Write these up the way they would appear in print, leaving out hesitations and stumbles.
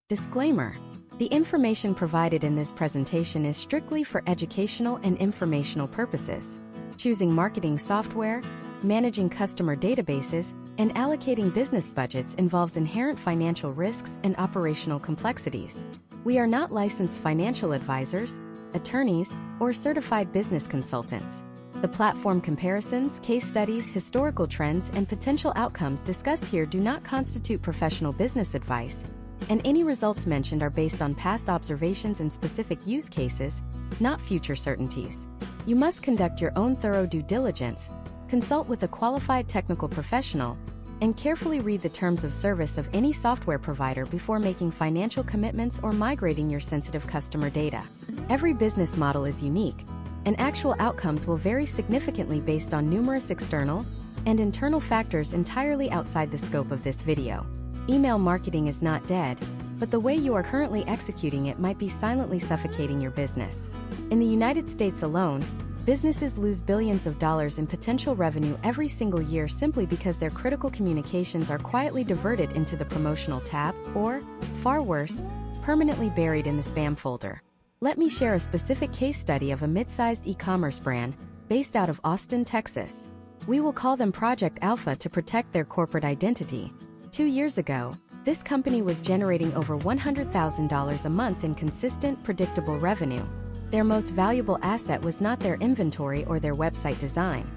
Disclaimer: the information provided in this presentation is strictly for educational and informational purposes. Choosing marketing software, managing customer databases, and allocating business budgets involves inherent financial risks and operational complexities. We are not licensed financial advisors, attorneys, or certified business consultants. The platform comparisons, case studies, historical trends, and potential outcomes discussed here do not constitute professional business advice, and any results mentioned are based on past observations and specific use cases, not future certainties. You must conduct your own thorough due diligence, consult with a qualified technical professional, and carefully read the terms of service of any software provider before making financial commitments or migrating your sensitive customer data. Every business model is unique, and actual outcomes will vary significantly based on numerous external and internal factors entirely outside the scope of this video. Email marketing is not dead, but the way you are currently executing it might be silently suffocating your business. In the United States alone, businesses lose billions of dollars in potential revenue every single year simply because their critical communications are quietly diverted into the promotional tab or, far worse, permanently buried in the spam folder. Let me share a specific case study of a mid-sized e-commerce brand based out of Austin, Texas. We will call them Project Alpha to protect their corporate identity. 2 years ago, this company was generating over $100,000 a month in consistent, predictable revenue. Their most valuable asset was not their inventory or their website design.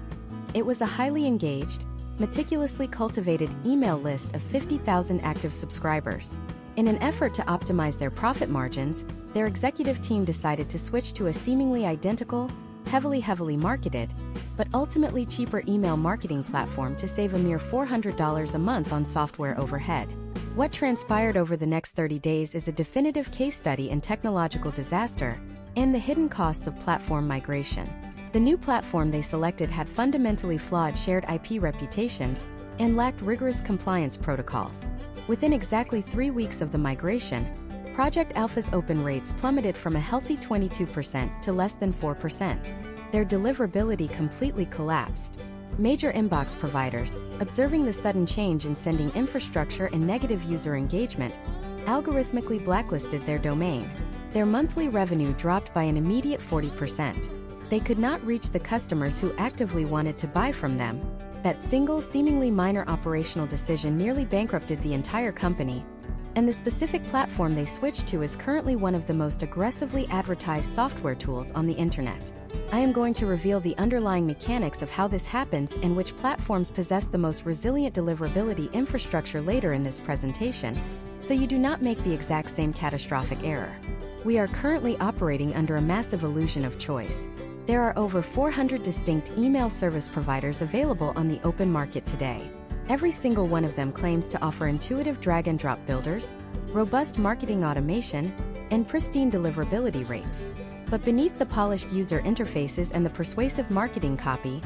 It was a highly engaged, meticulously cultivated email list of 50,000 active subscribers. In an effort to optimize their profit margins, their executive team decided to switch to a seemingly identical, heavily marketed, but ultimately cheaper email marketing platform to save a mere $400 a month on software overhead. What transpired over the next 30 days is a definitive case study in technological disaster and the hidden costs of platform migration. The new platform they selected had fundamentally flawed shared IP reputations and lacked rigorous compliance protocols. Within exactly 3 weeks of the migration, Project Alpha's open rates plummeted from a healthy 22% to less than 4%. Their deliverability completely collapsed. Major inbox providers, observing the sudden change in sending infrastructure and negative user engagement, algorithmically blacklisted their domain. Their monthly revenue dropped by an immediate 40%. They could not reach the customers who actively wanted to buy from them. That single, seemingly minor operational decision nearly bankrupted the entire company, and the specific platform they switched to is currently one of the most aggressively advertised software tools on the internet. I am going to reveal the underlying mechanics of how this happens and which platforms possess the most resilient deliverability infrastructure later in this presentation, so you do not make the exact same catastrophic error. We are currently operating under a massive illusion of choice. There are over 400 distinct email service providers available on the open market today. Every single one of them claims to offer intuitive drag-and-drop builders, robust marketing automation, and pristine deliverability rates. But beneath the polished user interfaces and the persuasive marketing copy,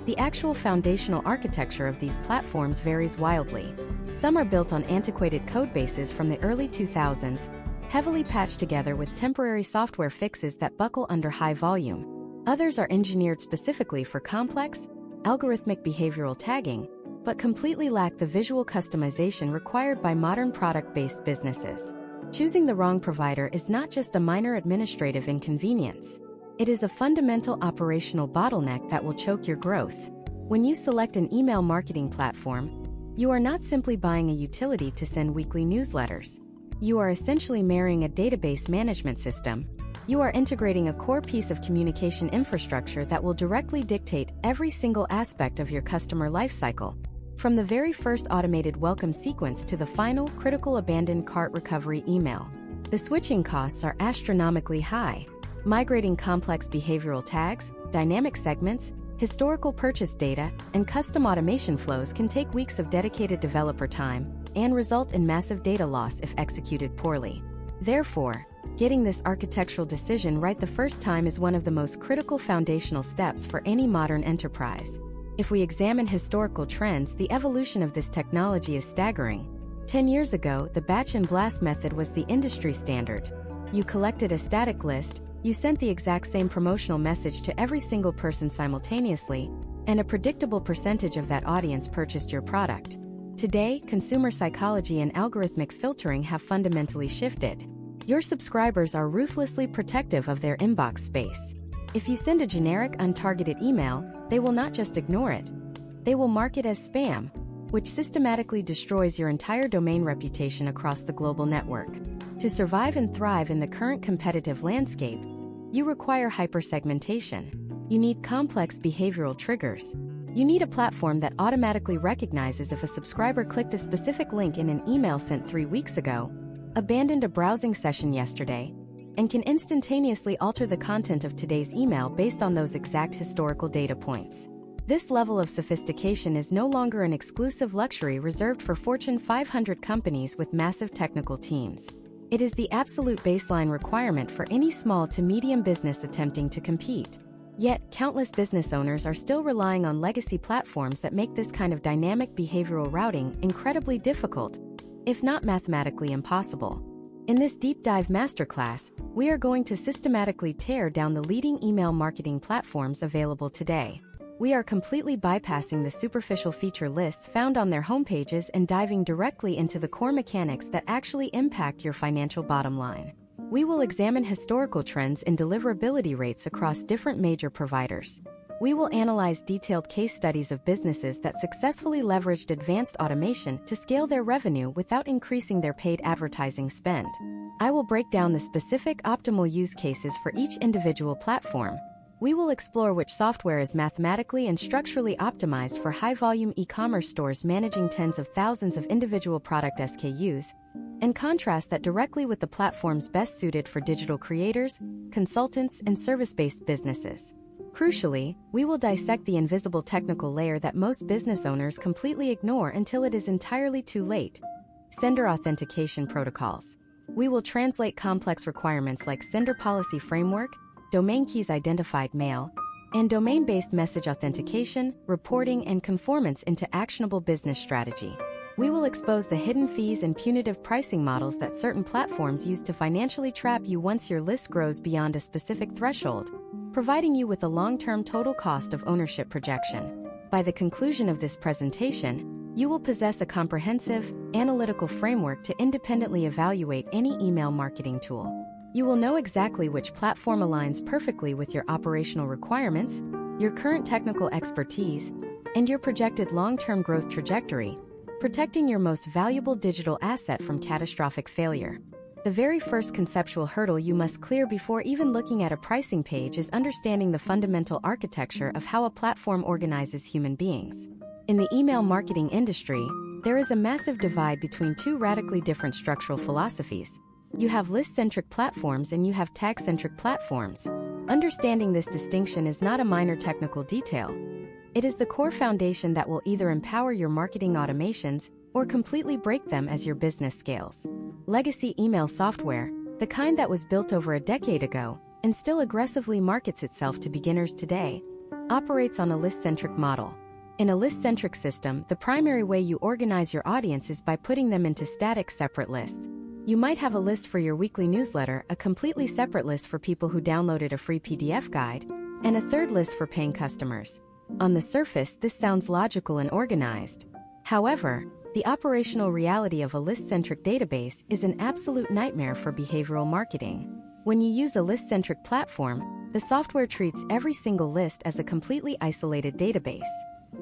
the actual foundational architecture of these platforms varies wildly. Some are built on antiquated codebases from the early 2000s, heavily patched together with temporary software fixes that buckle under high volume. Others are engineered specifically for complex, algorithmic behavioral tagging, but completely lack the visual customization required by modern product-based businesses. Choosing the wrong provider is not just a minor administrative inconvenience. It is a fundamental operational bottleneck that will choke your growth. When you select an email marketing platform, you are not simply buying a utility to send weekly newsletters. You are essentially marrying a database management system. You are integrating a core piece of communication infrastructure that will directly dictate every single aspect of your customer lifecycle, from the very first automated welcome sequence to the final, critical abandoned cart recovery email. The switching costs are astronomically high. Migrating complex behavioral tags, dynamic segments, historical purchase data, and custom automation flows can take weeks of dedicated developer time and result in massive data loss if executed poorly. Therefore, getting this architectural decision right the first time is one of the most critical foundational steps for any modern enterprise. If we examine historical trends, the evolution of this technology is staggering. 10 years ago, the batch and blast method was the industry standard. You collected a static list, you sent the exact same promotional message to every single person simultaneously, and a predictable percentage of that audience purchased your product. Today, consumer psychology and algorithmic filtering have fundamentally shifted. Your subscribers are ruthlessly protective of their inbox space. If you send a generic, untargeted email, they will not just ignore it. They will mark it as spam, which systematically destroys your entire domain reputation across the global network. To survive and thrive in the current competitive landscape, you require hypersegmentation. You need complex behavioral triggers. You need a platform that automatically recognizes if a subscriber clicked a specific link in an email sent 3 weeks ago, abandoned a browsing session yesterday, and can instantaneously alter the content of today's email based on those exact historical data points. This level of sophistication is no longer an exclusive luxury reserved for Fortune 500 companies with massive technical teams. It is the absolute baseline requirement for any small to medium business attempting to compete. Yet, countless business owners are still relying on legacy platforms that make this kind of dynamic behavioral routing incredibly difficult, if not mathematically impossible. In this deep dive masterclass, we are going to systematically tear down the leading email marketing platforms available today. We are completely bypassing the superficial feature lists found on their homepages and diving directly into the core mechanics that actually impact your financial bottom line. We will examine historical trends in deliverability rates across different major providers. We will analyze detailed case studies of businesses that successfully leveraged advanced automation to scale their revenue without increasing their paid advertising spend. I will break down the specific optimal use cases for each individual platform. We will explore which software is mathematically and structurally optimized for high-volume e-commerce stores managing tens of thousands of individual product SKUs, and contrast that directly with the platforms best suited for digital creators, consultants, and service-based businesses. Crucially, we will dissect the invisible technical layer that most business owners completely ignore until it is entirely too late: sender authentication protocols. We will translate complex requirements like sender policy framework, domain keys identified mail, and domain-based message authentication, reporting, and conformance into actionable business strategy. We will expose the hidden fees and punitive pricing models that certain platforms use to financially trap you once your list grows beyond a specific threshold, providing you with a long-term total cost of ownership projection. By the conclusion of this presentation, you will possess a comprehensive, analytical framework to independently evaluate any email marketing tool. You will know exactly which platform aligns perfectly with your operational requirements, your current technical expertise, and your projected long-term growth trajectory, protecting your most valuable digital asset from catastrophic failure. The very first conceptual hurdle you must clear before even looking at a pricing page is understanding the fundamental architecture of how a platform organizes human beings. In the email marketing industry, there is a massive divide between two radically different structural philosophies. You have list-centric platforms and you have tag-centric platforms. Understanding this distinction is not a minor technical detail. It is the core foundation that will either empower your marketing automations or completely break them as your business scales. Legacy email software, the kind that was built over a decade ago and still aggressively markets itself to beginners today, operates on a list-centric model. In a list-centric system, the primary way you organize your audience is by putting them into static separate lists. You might have a list for your weekly newsletter, a completely separate list for people who downloaded a free PDF guide, and a third list for paying customers. On the surface, this sounds logical and organized. However, the operational reality of a list-centric database is an absolute nightmare for behavioral marketing. When you use a list-centric platform, the software treats every single list as a completely isolated database.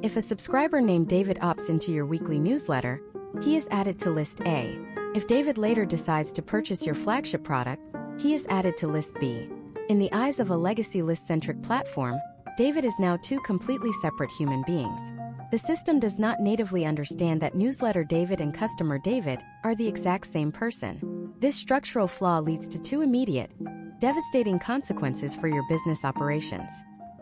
If a subscriber named David opts into your weekly newsletter, he is added to List A. If David later decides to purchase your flagship product, he is added to List B. In the eyes of a legacy list-centric platform, David is now two completely separate human beings. The system does not natively understand that newsletter David and customer David are the exact same person. This structural flaw leads to two immediate, devastating consequences for your business operations.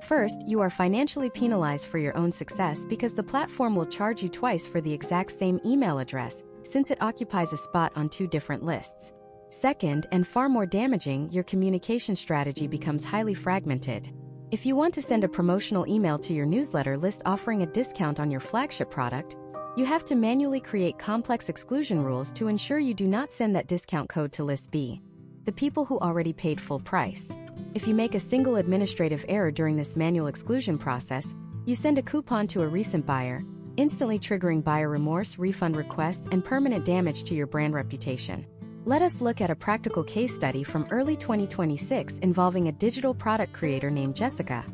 First, you are financially penalized for your own success because the platform will charge you twice for the exact same email address, since it occupies a spot on two different lists. Second, and far more damaging, your communication strategy becomes highly fragmented. If you want to send a promotional email to your newsletter list offering a discount on your flagship product, you have to manually create complex exclusion rules to ensure you do not send that discount code to List B, the people who already paid full price. If you make a single administrative error during this manual exclusion process, you send a coupon to a recent buyer, instantly triggering buyer remorse, refund requests, and permanent damage to your brand reputation. Let us look at a practical case study from early 2026 involving a digital product creator named Jessica.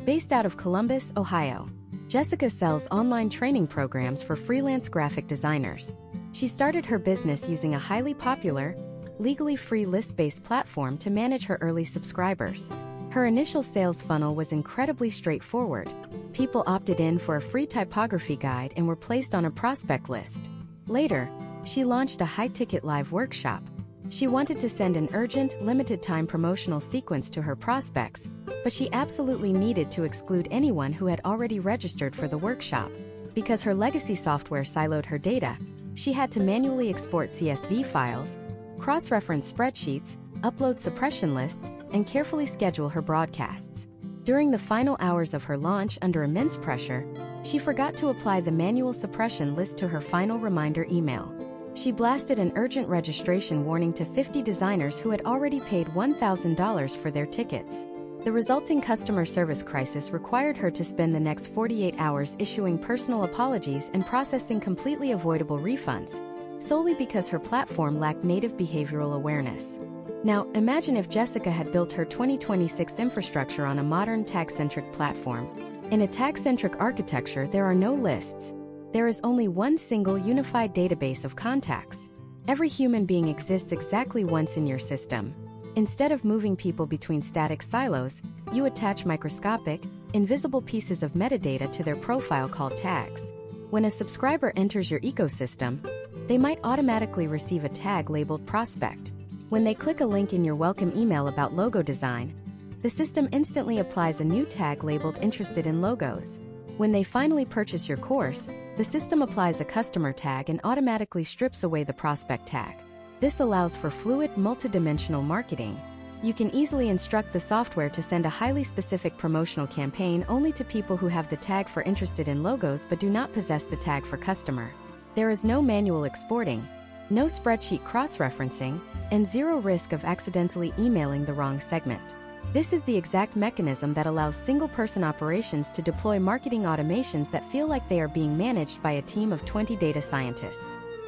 Based out of Columbus, Ohio, Jessica sells online training programs for freelance graphic designers. She started her business using a highly popular, legally free list-based platform to manage her early subscribers. Her initial sales funnel was incredibly straightforward. People opted in for a free typography guide and were placed on a prospect list. Later, she launched a high-ticket live workshop. She wanted to send an urgent, limited-time promotional sequence to her prospects, but she absolutely needed to exclude anyone who had already registered for the workshop. Because her legacy software siloed her data, she had to manually export CSV files, cross-reference spreadsheets, upload suppression lists, and carefully schedule her broadcasts. During the final hours of her launch under immense pressure, she forgot to apply the manual suppression list to her final reminder email. She blasted an urgent registration warning to 50 designers who had already paid $1,000 for their tickets. The resulting customer service crisis required her to spend the next 48 hours issuing personal apologies and processing completely avoidable refunds, solely because her platform lacked native behavioral awareness. Now, imagine if Jessica had built her 2026 infrastructure on a modern tag-centric platform. In a tag-centric architecture, there are no lists. There is only one single unified database of contacts. Every human being exists exactly once in your system. Instead of moving people between static silos, you attach microscopic, invisible pieces of metadata to their profile called tags. When a subscriber enters your ecosystem, they might automatically receive a tag labeled prospect. When they click a link in your welcome email about logo design, the system instantly applies a new tag labeled interested in logos. When they finally purchase your course, the system applies a customer tag and automatically strips away the prospect tag. This allows for fluid, multidimensional marketing. You can easily instruct the software to send a highly specific promotional campaign only to people who have the tag for interested in logos but do not possess the tag for customer. There is no manual exporting, no spreadsheet cross-referencing, and zero risk of accidentally emailing the wrong segment. This is the exact mechanism that allows single-person operations to deploy marketing automations that feel like they are being managed by a team of 20 data scientists.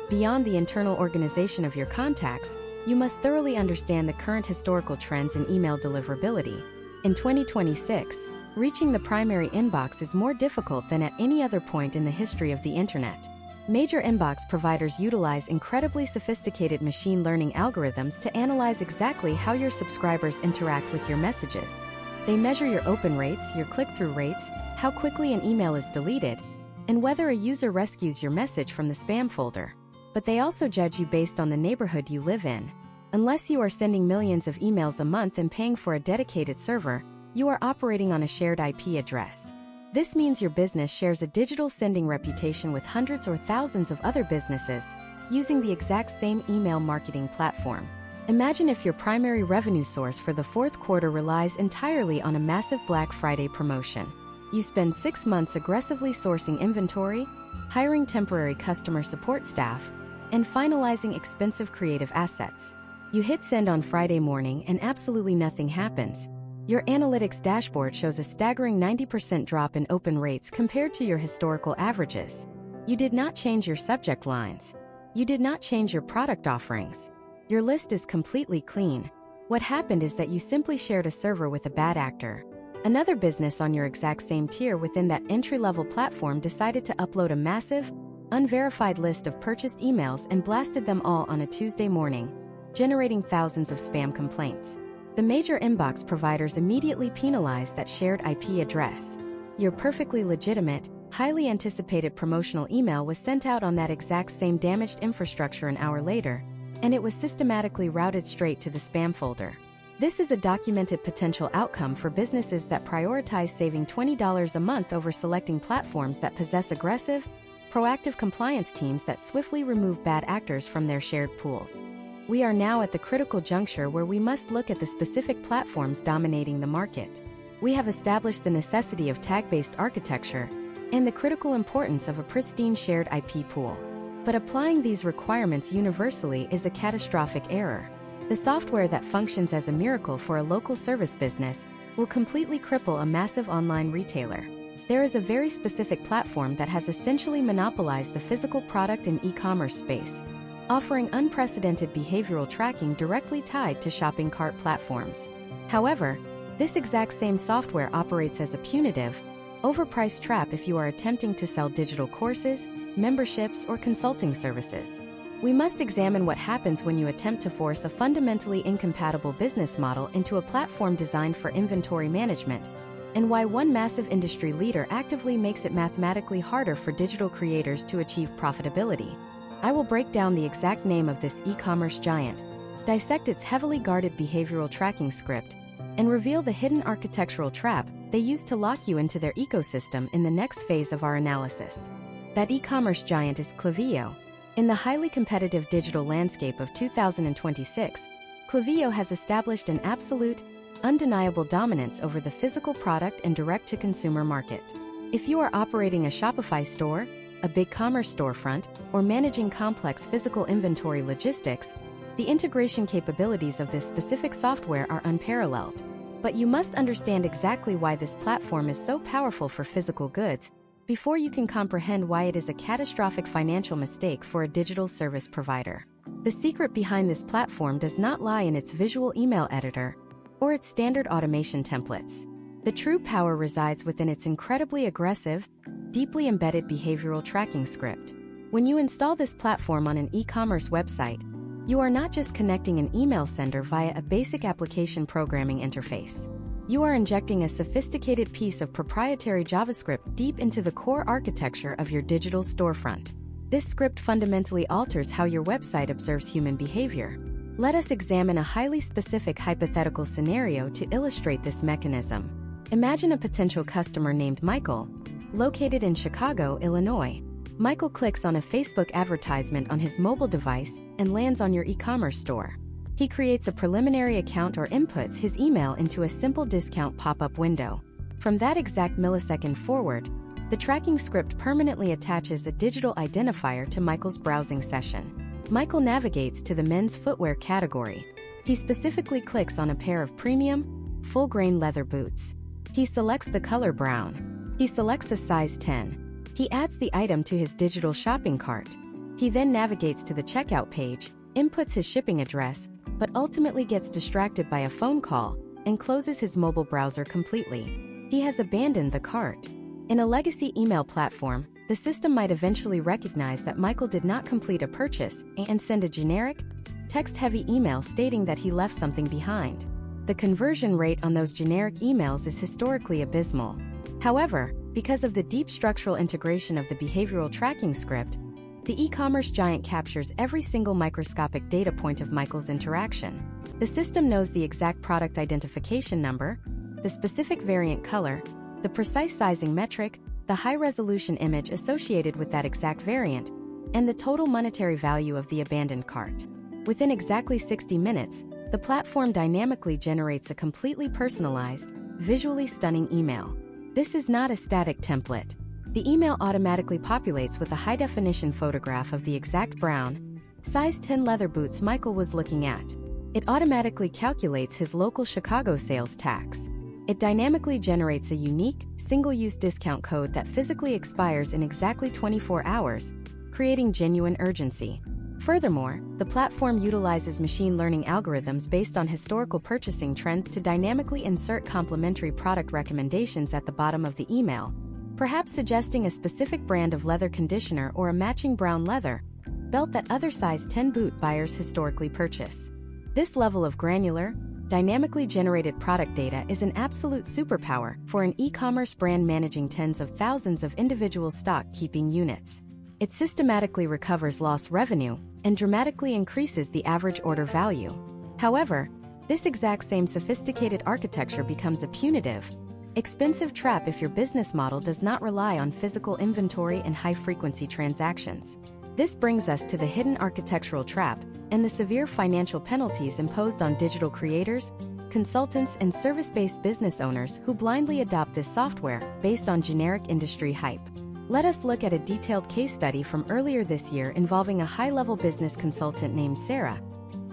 Beyond the internal organization of your contacts, you must thoroughly understand the current historical trends in email deliverability. In 2026, reaching the primary inbox is more difficult than at any other point in the history of the internet. Major inbox providers utilize incredibly sophisticated machine learning algorithms to analyze exactly how your subscribers interact with your messages. They measure your open rates, your click-through rates, how quickly an email is deleted, and whether a user rescues your message from the spam folder. But they also judge you based on the neighborhood you live in. Unless you are sending millions of emails a month and paying for a dedicated server, you are operating on a shared IP address. This means your business shares a digital sending reputation with hundreds or thousands of other businesses using the exact same email marketing platform. Imagine if your primary revenue source for the fourth quarter relies entirely on a massive Black Friday promotion. You spend 6 months aggressively sourcing inventory, hiring temporary customer support staff, and finalizing expensive creative assets. You hit send on Friday morning and absolutely nothing happens. Your analytics dashboard shows a staggering 90% drop in open rates compared to your historical averages. You did not change your subject lines. You did not change your product offerings. Your list is completely clean. What happened is that you simply shared a server with a bad actor. Another business on your exact same tier within that entry-level platform decided to upload a massive, unverified list of purchased emails and blasted them all on a Tuesday morning, generating thousands of spam complaints. The major inbox providers immediately penalized that shared IP address. Your perfectly legitimate, highly anticipated promotional email was sent out on that exact same damaged infrastructure an hour later, and it was systematically routed straight to the spam folder. This is a documented potential outcome for businesses that prioritize saving $20 a month over selecting platforms that possess aggressive, proactive compliance teams that swiftly remove bad actors from their shared pools. We are now at the critical juncture where we must look at the specific platforms dominating the market. We have established the necessity of tag-based architecture and the critical importance of a pristine shared IP pool. But applying these requirements universally is a catastrophic error. The software that functions as a miracle for a local service business will completely cripple a massive online retailer. There is a very specific platform that has essentially monopolized the physical product and e-commerce space, offering unprecedented behavioral tracking directly tied to shopping cart platforms. However, this exact same software operates as a punitive, overpriced trap if you are attempting to sell digital courses, memberships, or consulting services. We must examine what happens when you attempt to force a fundamentally incompatible business model into a platform designed for inventory management, and why one massive industry leader actively makes it mathematically harder for digital creators to achieve profitability. I will break down the exact name of this e-commerce giant, dissect its heavily guarded behavioral tracking script, and reveal the hidden architectural trap they use to lock you into their ecosystem in the next phase of our analysis. That e-commerce giant is Klaviyo. In the highly competitive digital landscape of 2026, Klaviyo has established an absolute, undeniable dominance over the physical product and direct-to-consumer market. If you are operating a Shopify store, a big commerce storefront, or managing complex physical inventory logistics, the integration capabilities of this specific software are unparalleled. But you must understand exactly why this platform is so powerful for physical goods before you can comprehend why it is a catastrophic financial mistake for a digital service provider. The secret behind this platform does not lie in its visual email editor or its standard automation templates. The true power resides within its incredibly aggressive, deeply embedded behavioral tracking script. When you install this platform on an e-commerce website, you are not just connecting an email sender via a basic application programming interface. You are injecting a sophisticated piece of proprietary JavaScript deep into the core architecture of your digital storefront. This script fundamentally alters how your website observes human behavior. Let us examine a highly specific hypothetical scenario to illustrate this mechanism. Imagine a potential customer named Michael, located in Chicago, Illinois. Michael clicks on a Facebook advertisement on his mobile device and lands on your e-commerce store. He creates a preliminary account or inputs his email into a simple discount pop-up window. From that exact millisecond forward, the tracking script permanently attaches a digital identifier to Michael's browsing session. Michael navigates to the men's footwear category. He specifically clicks on a pair of premium, full-grain leather boots. He selects the color brown. He selects a size 10. He adds the item to his digital shopping cart. He then navigates to the checkout page, inputs his shipping address, but ultimately gets distracted by a phone call and closes his mobile browser completely. He has abandoned the cart. In a legacy email platform, the system might eventually recognize that Michael did not complete a purchase and send a generic, text-heavy email stating that he left something behind. The conversion rate on those generic emails is historically abysmal. However, because of the deep structural integration of the behavioral tracking script, the e-commerce giant captures every single microscopic data point of Michael's interaction. The system knows the exact product identification number, the specific variant color, the precise sizing metric, the high-resolution image associated with that exact variant, and the total monetary value of the abandoned cart. Within exactly 60 minutes, the platform dynamically generates a completely personalized, visually stunning email. This is not a static template. The email automatically populates with a high-definition photograph of the exact brown, size 10 leather boots Michael was looking at. It automatically calculates his local Chicago sales tax. It dynamically generates a unique, single-use discount code that physically expires in exactly 24 hours, creating genuine urgency. Furthermore, the platform utilizes machine learning algorithms based on historical purchasing trends to dynamically insert complementary product recommendations at the bottom of the email, perhaps suggesting a specific brand of leather conditioner or a matching brown leather belt that other size 10 boot buyers historically purchase. This level of granular, dynamically generated product data is an absolute superpower for an e-commerce brand managing tens of thousands of individual stock-keeping units. It systematically recovers lost revenue and dramatically increases the average order value. However, this exact same sophisticated architecture becomes a punitive, expensive trap if your business model does not rely on physical inventory and high-frequency transactions. This brings us to the hidden architectural trap and the severe financial penalties imposed on digital creators, consultants, and service-based business owners who blindly adopt this software based on generic industry hype. Let us look at a detailed case study from earlier this year involving a high-level business consultant named Sarah,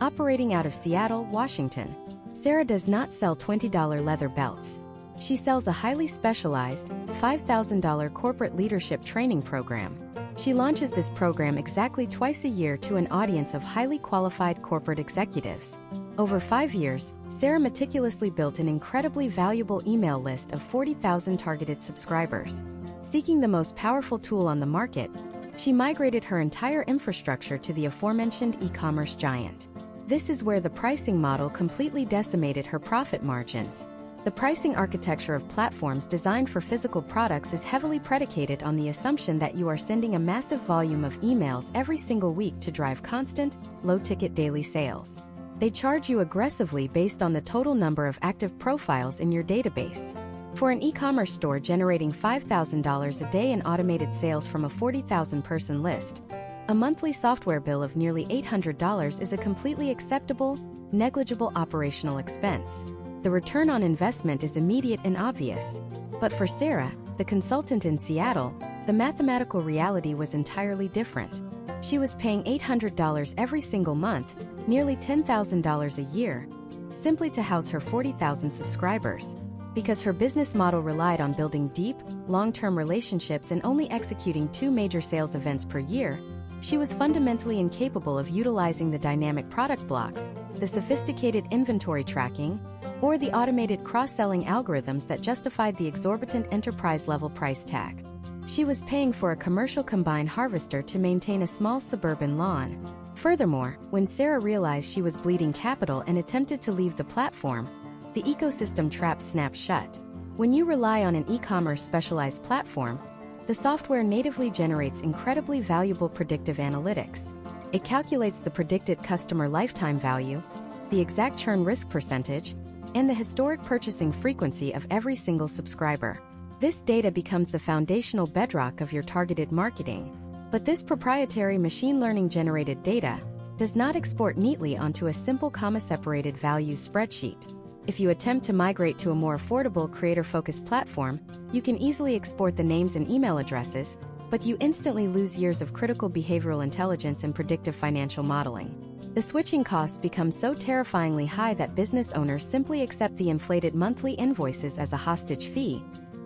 operating out of Seattle, Washington. Sarah does not sell $20 leather belts. She sells a highly specialized, $5,000 corporate leadership training program. She launches this program exactly twice a year to an audience of highly qualified corporate executives. Over 5 years, Sarah meticulously built an incredibly valuable email list of 40,000 targeted subscribers. Seeking the most powerful tool on the market, she migrated her entire infrastructure to the aforementioned e-commerce giant. This is where the pricing model completely decimated her profit margins. The pricing architecture of platforms designed for physical products is heavily predicated on the assumption that you are sending a massive volume of emails every single week to drive constant, low-ticket daily sales. They charge you aggressively based on the total number of active profiles in your database. For an e-commerce store generating $5,000 a day in automated sales from a 40,000-person list, a monthly software bill of nearly $800 is a completely acceptable, negligible operational expense. The return on investment is immediate and obvious. But for Sarah, the consultant in Seattle, the mathematical reality was entirely different. She was paying $800 every single month, nearly $10,000 a year, simply to house her 40,000 subscribers. Because her business model relied on building deep, long-term relationships and only executing 2 major sales events per year, she was fundamentally incapable of utilizing the dynamic product blocks, the sophisticated inventory tracking, or the automated cross-selling algorithms that justified the exorbitant enterprise-level price tag. She was paying for a commercial combine harvester to maintain a small suburban lawn. Furthermore, when Sarah realized she was bleeding capital and attempted to leave the platform, the ecosystem trap snapped shut. When you rely on an e-commerce specialized platform, the software natively generates incredibly valuable predictive analytics. It calculates the predicted customer lifetime value, the exact churn risk percentage, and the historic purchasing frequency of every single subscriber. This data becomes the foundational bedrock of your targeted marketing. But this proprietary machine learning generated data does not export neatly onto a simple comma-separated values spreadsheet. If you attempt to migrate to a more affordable creator-focused platform, you can easily export the names and email addresses, but you instantly lose years of critical behavioral intelligence and predictive financial modeling. The switching costs become so terrifyingly high that business owners simply accept the inflated monthly invoices as a hostage fee,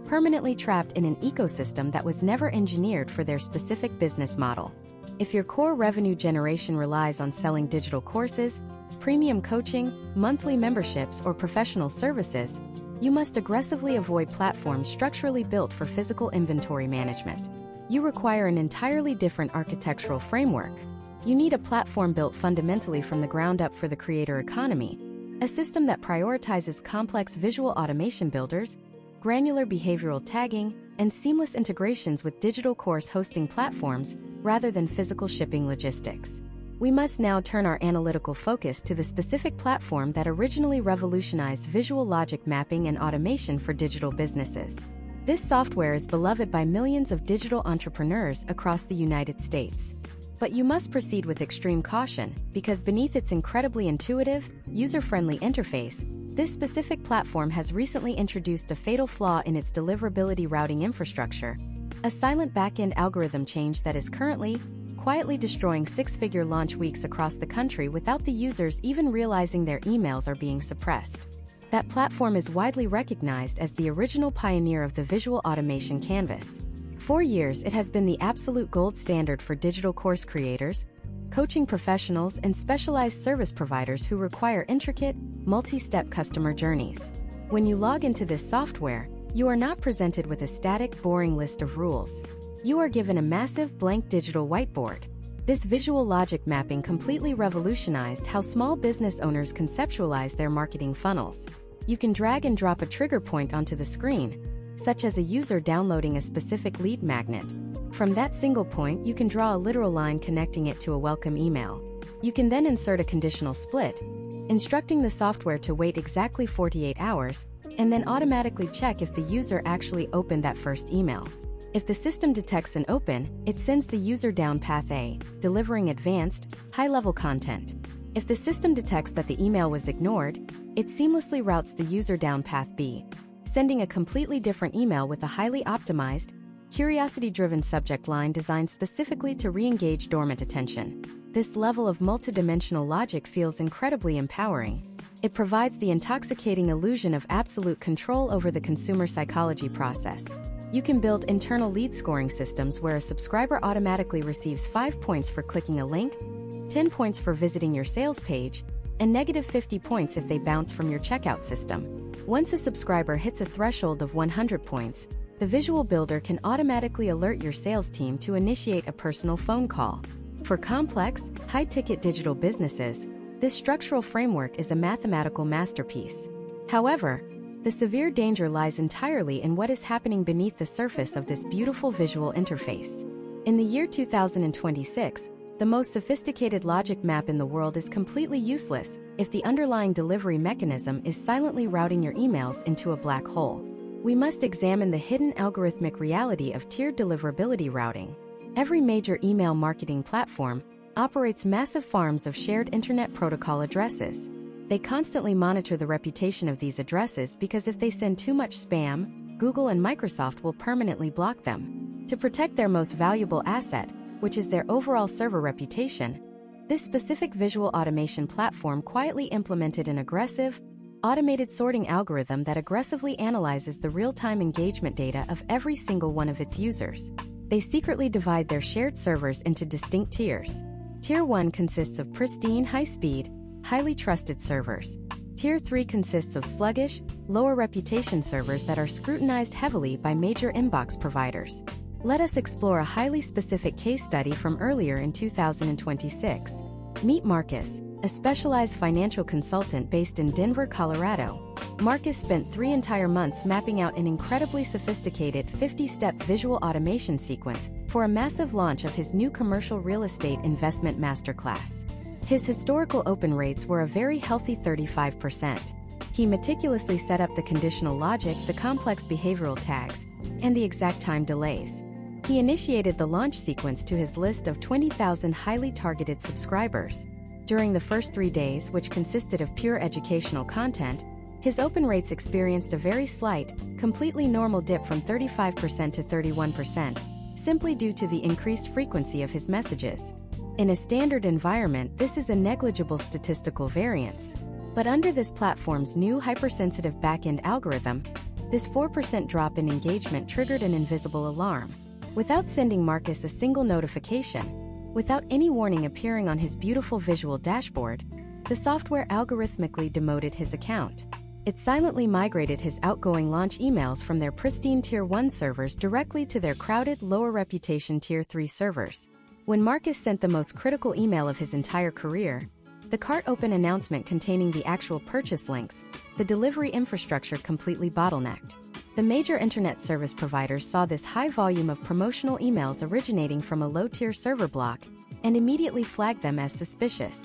permanently trapped in an ecosystem that was never engineered for their specific business model. If your core revenue generation relies on selling digital courses, premium coaching, monthly memberships, or professional services, you must aggressively avoid platforms structurally built for physical inventory management. You require an entirely different architectural framework. You need a platform built fundamentally from the ground up for the creator economy, a system that prioritizes complex visual automation builders, granular behavioral tagging, and seamless integrations with digital course hosting platforms rather than physical shipping logistics. We must now turn our analytical focus to the specific platform that originally revolutionized visual logic mapping and automation for digital businesses. This software is beloved by millions of digital entrepreneurs across the United States. But you must proceed with extreme caution, because beneath its incredibly intuitive, user-friendly interface, this specific platform has recently introduced a fatal flaw in its deliverability routing infrastructure, a silent back-end algorithm change that is currently quietly destroying 6-figure launch weeks across the country without the users even realizing their emails are being suppressed. That platform is widely recognized as the original pioneer of the visual automation canvas. For years, it has been the absolute gold standard for digital course creators, coaching professionals, and specialized service providers who require intricate, multi-step customer journeys. When you log into this software, you are not presented with a static, boring list of rules. You are given a massive, blank digital whiteboard. This visual logic mapping completely revolutionized how small business owners conceptualize their marketing funnels. You can drag and drop a trigger point onto the screen, such as a user downloading a specific lead magnet. From that single point, you can draw a literal line connecting it to a welcome email. You can then insert a conditional split, instructing the software to wait exactly 48 hours, and then automatically check if the user actually opened that first email. If the system detects an open, it sends the user down path A, delivering advanced, high-level content. If the system detects that the email was ignored, it seamlessly routes the user down path B, sending a completely different email with a highly optimized, curiosity-driven subject line designed specifically to re-engage dormant attention. This level of multidimensional logic feels incredibly empowering. It provides the intoxicating illusion of absolute control over the consumer psychology process. You can build internal lead scoring systems where a subscriber automatically receives 5 points for clicking a link, 10 points for visiting your sales page, and negative 50 points if they bounce from your checkout system. Once a subscriber hits a threshold of 100 points, the visual builder can automatically alert your sales team to initiate a personal phone call. For complex, high-ticket digital businesses, this structural framework is a mathematical masterpiece. However, the severe danger lies entirely in what is happening beneath the surface of this beautiful visual interface. In the year 2026, the most sophisticated logic map in the world is completely useless if the underlying delivery mechanism is silently routing your emails into a black hole. We must examine the hidden algorithmic reality of tiered deliverability routing. Every major email marketing platform operates massive farms of shared Internet Protocol addresses. They constantly monitor the reputation of these addresses because if they send too much spam, Google and Microsoft will permanently block them. To protect their most valuable asset, which is their overall server reputation, this specific visual automation platform quietly implemented an aggressive, automated sorting algorithm that aggressively analyzes the real-time engagement data of every single one of its users. They secretly divide their shared servers into distinct tiers. Tier 1 consists of pristine, high-speed, highly trusted servers. Tier 3 consists of sluggish, lower reputation servers that are scrutinized heavily by major inbox providers. Let us explore a highly specific case study from earlier in 2026. Meet Marcus, a specialized financial consultant based in Denver, Colorado. Marcus spent 3 entire months mapping out an incredibly sophisticated 50-step visual automation sequence for a massive launch of his new commercial real estate investment masterclass. His historical open rates were a very healthy 35%. He meticulously set up the conditional logic, the complex behavioral tags, and the exact time delays. He initiated the launch sequence to his list of 20,000 highly targeted subscribers. During the first 3 days, which consisted of pure educational content, his open rates experienced a very slight, completely normal dip from 35% to 31%, simply due to the increased frequency of his messages. In a standard environment, this is a negligible statistical variance. But under this platform's new hypersensitive backend algorithm, this 4% drop in engagement triggered an invisible alarm. Without sending Marcus a single notification, without any warning appearing on his beautiful visual dashboard, the software algorithmically demoted his account. It silently migrated his outgoing launch emails from their pristine Tier 1 servers directly to their crowded, lower reputation Tier 3 servers. When Marcus sent the most critical email of his entire career, the cart open announcement containing the actual purchase links, the delivery infrastructure completely bottlenecked. The major internet service providers saw this high volume of promotional emails originating from a low-tier server block and immediately flagged them as suspicious.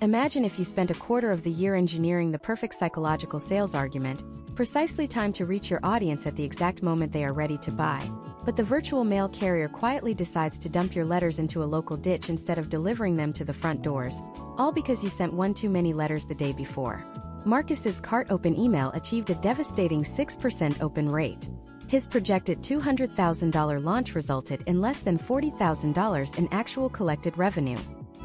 Imagine if you spent a quarter of the year engineering the perfect psychological sales argument, precisely timed to reach your audience at the exact moment they are ready to buy. But the virtual mail carrier quietly decides to dump your letters into a local ditch instead of delivering them to the front doors, all because you sent one too many letters the day before. Marcus's cart open email achieved a devastating 6% open rate. His projected $200,000 launch resulted in less than $40,000 in actual collected revenue.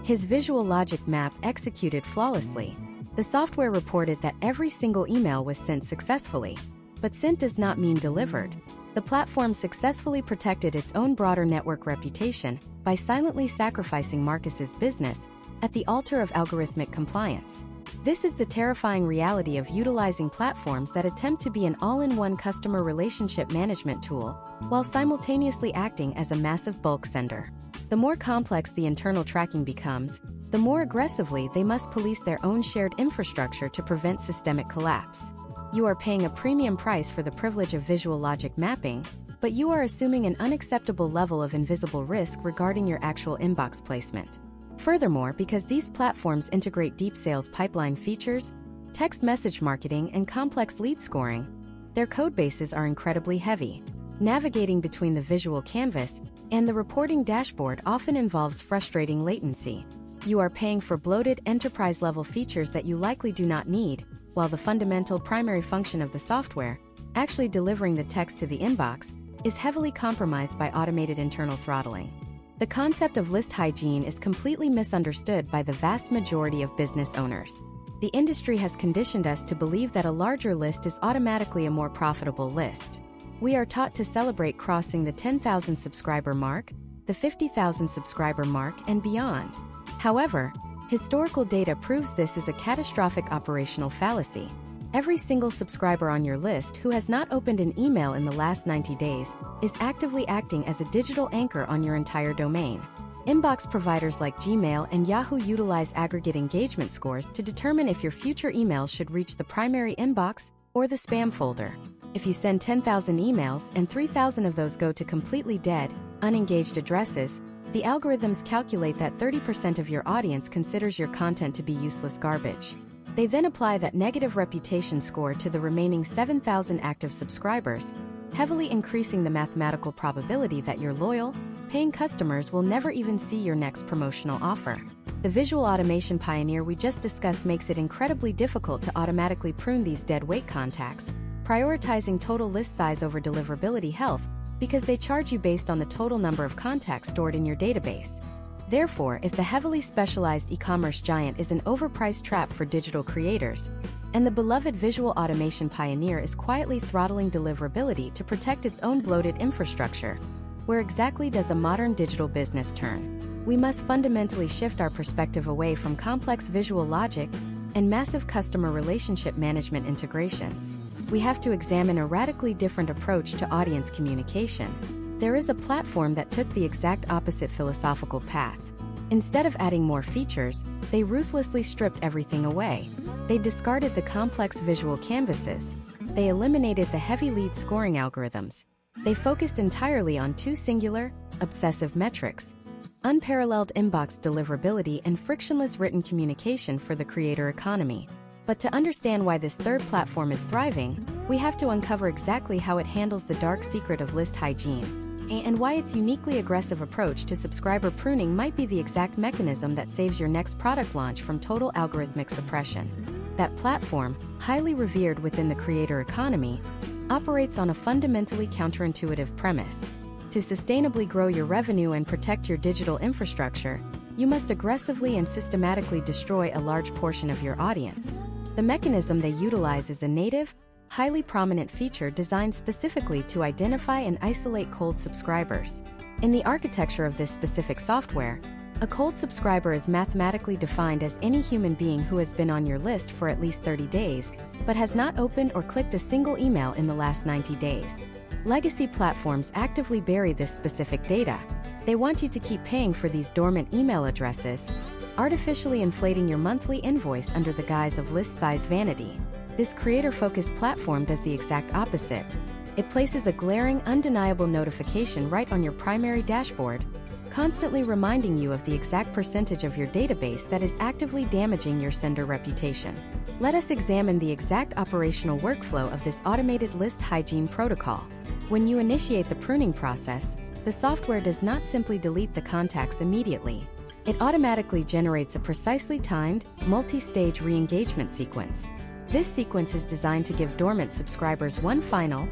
His visual logic map executed flawlessly. The software reported that every single email was sent successfully. But sent does not mean delivered. The platform successfully protected its own broader network reputation by silently sacrificing Marcus's business at the altar of algorithmic compliance. This is the terrifying reality of utilizing platforms that attempt to be an all-in-one customer relationship management tool while simultaneously acting as a massive bulk sender. The more complex the internal tracking becomes, the more aggressively they must police their own shared infrastructure to prevent systemic collapse. You are paying a premium price for the privilege of visual logic mapping, but you are assuming an unacceptable level of invisible risk regarding your actual inbox placement. Furthermore, because these platforms integrate deep sales pipeline features, text message marketing, and complex lead scoring, their codebases are incredibly heavy. Navigating between the visual canvas and the reporting dashboard often involves frustrating latency. You are paying for bloated enterprise-level features that you likely do not need, while the fundamental primary function of the software, actually delivering the text to the inbox, is heavily compromised by automated internal throttling. The concept of list hygiene is completely misunderstood by the vast majority of business owners. The industry has conditioned us to believe that a larger list is automatically a more profitable list. We are taught to celebrate crossing the 10,000 subscriber mark, the 50,000 subscriber mark, and beyond. However, historical data proves this is a catastrophic operational fallacy. Every single subscriber on your list who has not opened an email in the last 90 days is actively acting as a digital anchor on your entire domain. Inbox providers like Gmail and Yahoo utilize aggregate engagement scores to determine if your future emails should reach the primary inbox or the spam folder. If you send 10,000 emails and 3,000 of those go to completely dead, unengaged addresses, the algorithms calculate that 30% of your audience considers your content to be useless garbage. They then apply that negative reputation score to the remaining 7,000 active subscribers, heavily increasing the mathematical probability that your loyal, paying customers will never even see your next promotional offer. The visual automation pioneer we just discussed makes it incredibly difficult to automatically prune these dead weight contacts, prioritizing total list size over deliverability health, because they charge you based on the total number of contacts stored in your database. Therefore, if the heavily specialized e-commerce giant is an overpriced trap for digital creators, and the beloved visual automation pioneer is quietly throttling deliverability to protect its own bloated infrastructure, where exactly does a modern digital business turn? We must fundamentally shift our perspective away from complex visual logic and massive customer relationship management integrations. We have to examine a radically different approach to audience communication. There is a platform that took the exact opposite philosophical path. Instead of adding more features, they ruthlessly stripped everything away. They discarded the complex visual canvases. They eliminated the heavy lead scoring algorithms. They focused entirely on two singular, obsessive metrics: unparalleled inbox deliverability and frictionless written communication for the creator economy. But to understand why this third platform is thriving, we have to uncover exactly how it handles the dark secret of list hygiene, and why its uniquely aggressive approach to subscriber pruning might be the exact mechanism that saves your next product launch from total algorithmic suppression. That platform, highly revered within the creator economy, operates on a fundamentally counterintuitive premise. To sustainably grow your revenue and protect your digital infrastructure, you must aggressively and systematically destroy a large portion of your audience. The mechanism they utilize is a native, highly prominent feature designed specifically to identify and isolate cold subscribers. In the architecture of this specific software, a cold subscriber is mathematically defined as any human being who has been on your list for at least 30 days, but has not opened or clicked a single email in the last 90 days. Legacy platforms actively bury this specific data. They want you to keep paying for these dormant email addresses, artificially inflating your monthly invoice under the guise of list size vanity. This creator-focused platform does the exact opposite. It places a glaring, undeniable notification right on your primary dashboard, constantly reminding you of the exact percentage of your database that is actively damaging your sender reputation. Let us examine the exact operational workflow of this automated list hygiene protocol. When you initiate the pruning process, the software does not simply delete the contacts immediately. It automatically generates a precisely timed, multi-stage re-engagement sequence. This sequence is designed to give dormant subscribers one final,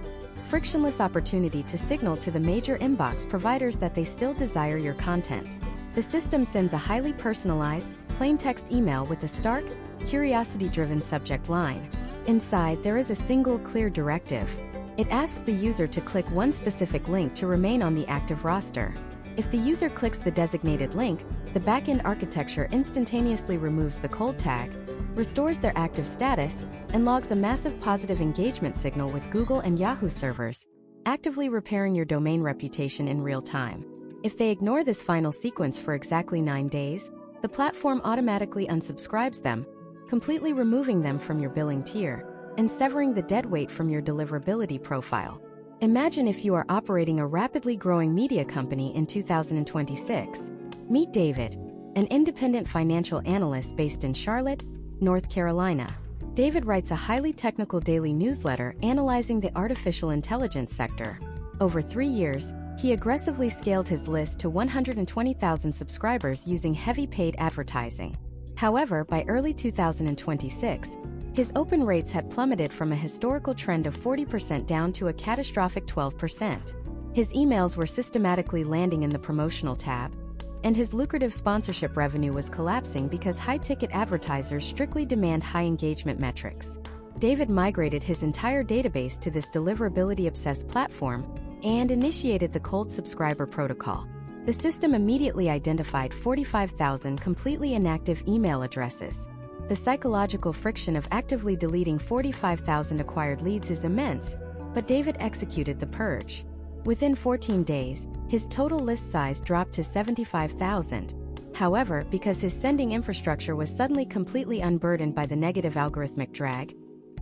frictionless opportunity to signal to the major inbox providers that they still desire your content. The system sends a highly personalized, plain text email with a stark, curiosity-driven subject line. Inside, there is a single clear directive. It asks the user to click one specific link to remain on the active roster. If the user clicks the designated link, the backend architecture instantaneously removes the cold tag, restores their active status, and logs a massive positive engagement signal with Google and Yahoo servers, actively repairing your domain reputation in real time. If they ignore this final sequence for exactly 9 days, the platform automatically unsubscribes them, completely removing them from your billing tier and severing the dead weight from your deliverability profile. Imagine if you are operating a rapidly growing media company in 2026. Meet David, an independent financial analyst based in Charlotte, North Carolina. David writes a highly technical daily newsletter analyzing the artificial intelligence sector. Over 3 years, he aggressively scaled his list to 120,000 subscribers using heavy paid advertising. However, by early 2026, his open rates had plummeted from a historical trend of 40% down to a catastrophic 12%. His emails were systematically landing in the promotional tab, and his lucrative sponsorship revenue was collapsing because high-ticket advertisers strictly demand high engagement metrics. David migrated his entire database to this deliverability-obsessed platform and initiated the cold subscriber protocol. The system immediately identified 45,000 completely inactive email addresses. The psychological friction of actively deleting 45,000 acquired leads is immense, but David executed the purge. Within 14 days, his total list size dropped to 75,000. However, because his sending infrastructure was suddenly completely unburdened by the negative algorithmic drag,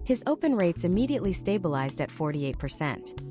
his open rates immediately stabilized at 48%.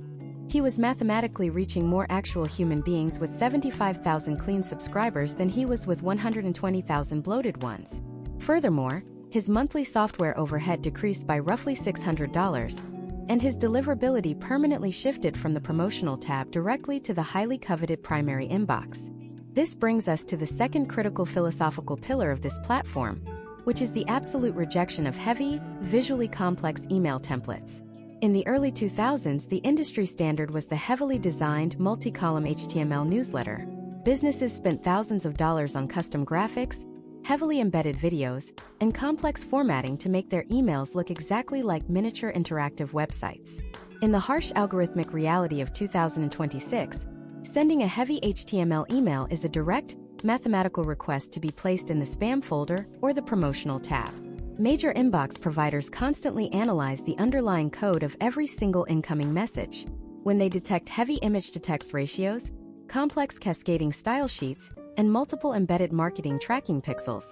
He was mathematically reaching more actual human beings with 75,000 clean subscribers than he was with 120,000 bloated ones. Furthermore, his monthly software overhead decreased by roughly $600, and his deliverability permanently shifted from the promotional tab directly to the highly coveted primary inbox. This brings us to the second critical philosophical pillar of this platform, which is the absolute rejection of heavy, visually complex email templates. In the early 2000s, the industry standard was the heavily designed, multi-column HTML newsletter. Businesses spent thousands of dollars on custom graphics, heavily embedded videos, and complex formatting to make their emails look exactly like miniature interactive websites. In the harsh algorithmic reality of 2026, sending a heavy HTML email is a direct, mathematical request to be placed in the spam folder or the promotional tab. Major inbox providers constantly analyze the underlying code of every single incoming message. When they detect heavy image-to-text ratios, complex cascading style sheets, and multiple embedded marketing tracking pixels,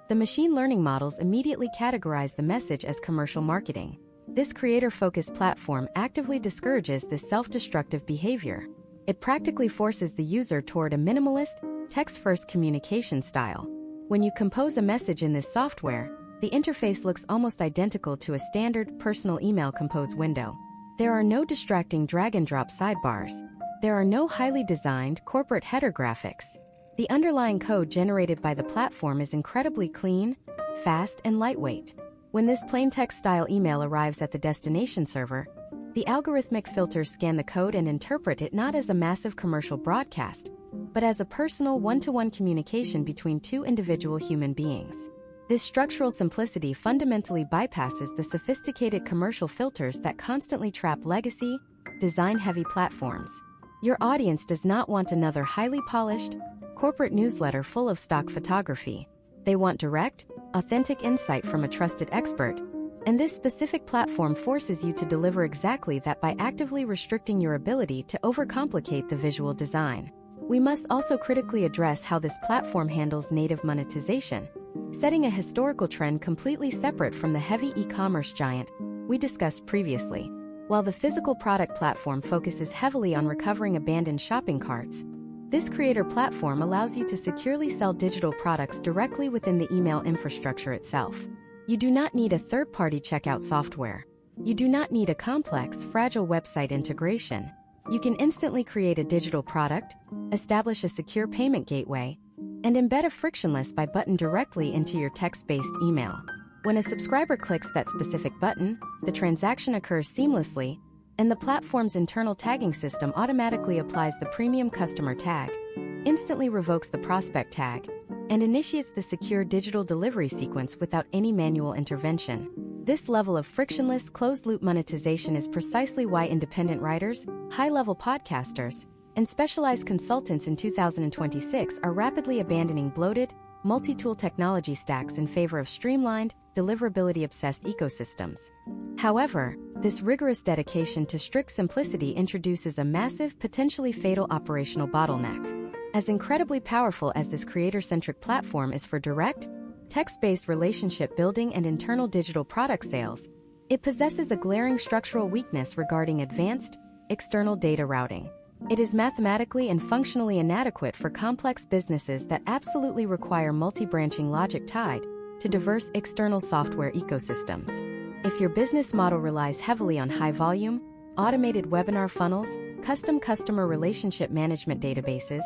the machine learning models immediately categorize the message as commercial marketing. This creator-focused platform actively discourages this self-destructive behavior. It practically forces the user toward a minimalist, text-first communication style. When you compose a message in this software, the interface looks almost identical to a standard personal email compose window. There are no distracting drag-and-drop sidebars. There are no highly designed corporate header graphics. The underlying code generated by the platform is incredibly clean, fast, and lightweight. When this plain text-style email arrives at the destination server, the algorithmic filters scan the code and interpret it not as a massive commercial broadcast, but as a personal one-to-one communication between two individual human beings. This structural simplicity fundamentally bypasses the sophisticated commercial filters that constantly trap legacy, design-heavy platforms. Your audience does not want another highly polished, corporate newsletter full of stock photography. They want direct, authentic insight from a trusted expert, and this specific platform forces you to deliver exactly that by actively restricting your ability to overcomplicate the visual design. We must also critically address how this platform handles native monetization, setting a historical trend completely separate from the heavy e-commerce giant we discussed previously. While the physical product platform focuses heavily on recovering abandoned shopping carts, this creator platform allows you to securely sell digital products directly within the email infrastructure itself. You do not need a third-party checkout software. You do not need a complex, fragile website integration. You can instantly create a digital product, establish a secure payment gateway, and embed a frictionless buy button directly into your text-based email. When a subscriber clicks that specific button, the transaction occurs seamlessly, and the platform's internal tagging system automatically applies the premium customer tag, instantly revokes the prospect tag, and initiates the secure digital delivery sequence without any manual intervention. This level of frictionless, closed-loop monetization is precisely why independent writers, high-level podcasters, and specialized consultants in 2026 are rapidly abandoning bloated, multi-tool technology stacks in favor of streamlined, deliverability-obsessed ecosystems. However, this rigorous dedication to strict simplicity introduces a massive, potentially fatal operational bottleneck. As incredibly powerful as this creator-centric platform is for direct, text-based relationship building and internal digital product sales, it possesses a glaring structural weakness regarding advanced, external data routing. It is mathematically and functionally inadequate for complex businesses that absolutely require multi-branching logic tied to diverse external software ecosystems. If your business model relies heavily on high-volume, automated webinar funnels, custom customer relationship management databases,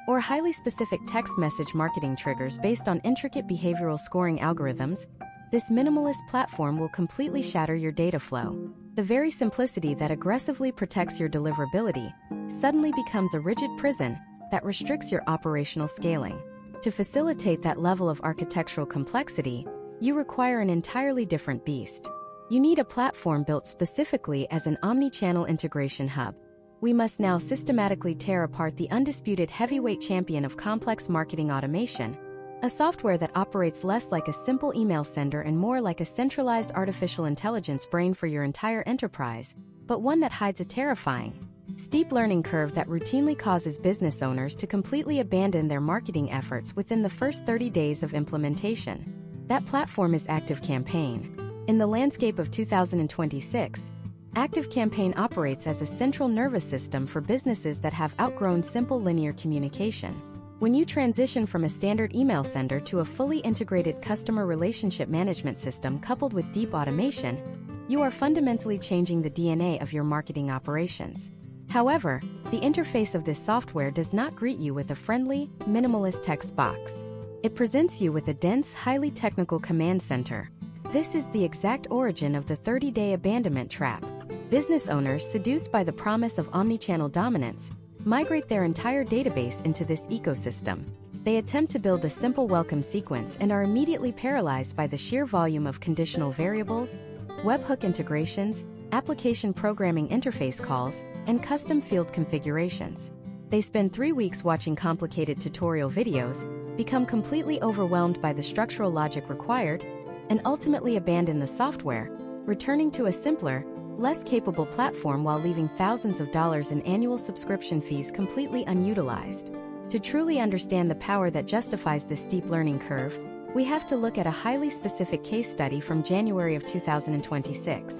or highly specific text message marketing triggers based on intricate behavioral scoring algorithms, this minimalist platform will completely shatter your data flow. The very simplicity that aggressively protects your deliverability suddenly becomes a rigid prison that restricts your operational scaling. To facilitate that level of architectural complexity, you require an entirely different beast. You need a platform built specifically as an omni-channel integration hub. We must now systematically tear apart the undisputed heavyweight champion of complex marketing automation, a software that operates less like a simple email sender and more like a centralized artificial intelligence brain for your entire enterprise, but one that hides a terrifying, steep learning curve that routinely causes business owners to completely abandon their marketing efforts within the first 30 days of implementation. That platform is ActiveCampaign. In the landscape of 2026, ActiveCampaign operates as a central nervous system for businesses that have outgrown simple linear communication. When you transition from a standard email sender to a fully integrated customer relationship management system coupled with deep automation, you are fundamentally changing the DNA of your marketing operations. However, the interface of this software does not greet you with a friendly, minimalist text box. It presents you with a dense, highly technical command center. This is the exact origin of the 30-day abandonment trap. Business owners, seduced by the promise of omnichannel dominance, migrate their entire database into this ecosystem. They attempt to build a simple welcome sequence and are immediately paralyzed by the sheer volume of conditional variables, webhook integrations, application programming interface calls, and custom field configurations. They spend 3 weeks watching complicated tutorial videos, become completely overwhelmed by the structural logic required, and ultimately abandon the software, returning to a simpler, less capable platform while leaving thousands of dollars in annual subscription fees completely unutilized. To truly understand the power that justifies this steep learning curve, we have to look at a highly specific case study from January of 2026.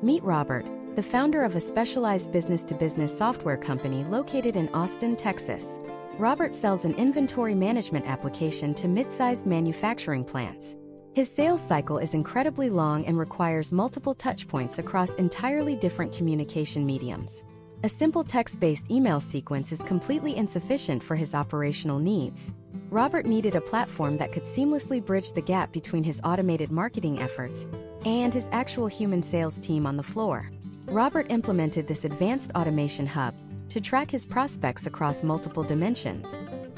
Meet Robert, the founder of a specialized business-to-business software company located in Austin, Texas. Robert sells an inventory management application to mid-sized manufacturing plants. His sales cycle is incredibly long and requires multiple touchpoints across entirely different communication mediums. A simple text-based email sequence is completely insufficient for his operational needs. Robert needed a platform that could seamlessly bridge the gap between his automated marketing efforts and his actual human sales team on the floor. Robert implemented this advanced automation hub to track his prospects across multiple dimensions.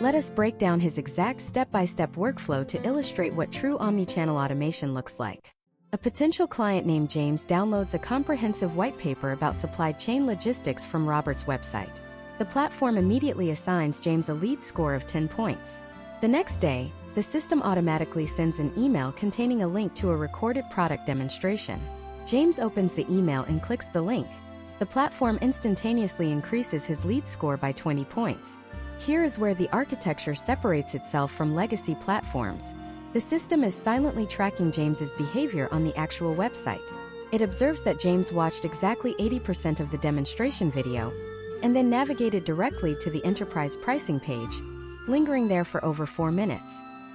Let us break down his exact step-by-step workflow to illustrate what true omnichannel automation looks like. A potential client named James downloads a comprehensive white paper about supply chain logistics from Robert's website. The platform immediately assigns James a lead score of 10 points. The next day, the system automatically sends an email containing a link to a recorded product demonstration. James opens the email and clicks the link. The platform instantaneously increases his lead score by 20 points. Here is where the architecture separates itself from legacy platforms. The system is silently tracking James's behavior on the actual website. It observes that James watched exactly 80% of the demonstration video and then navigated directly to the enterprise pricing page, lingering there for over 4 minutes.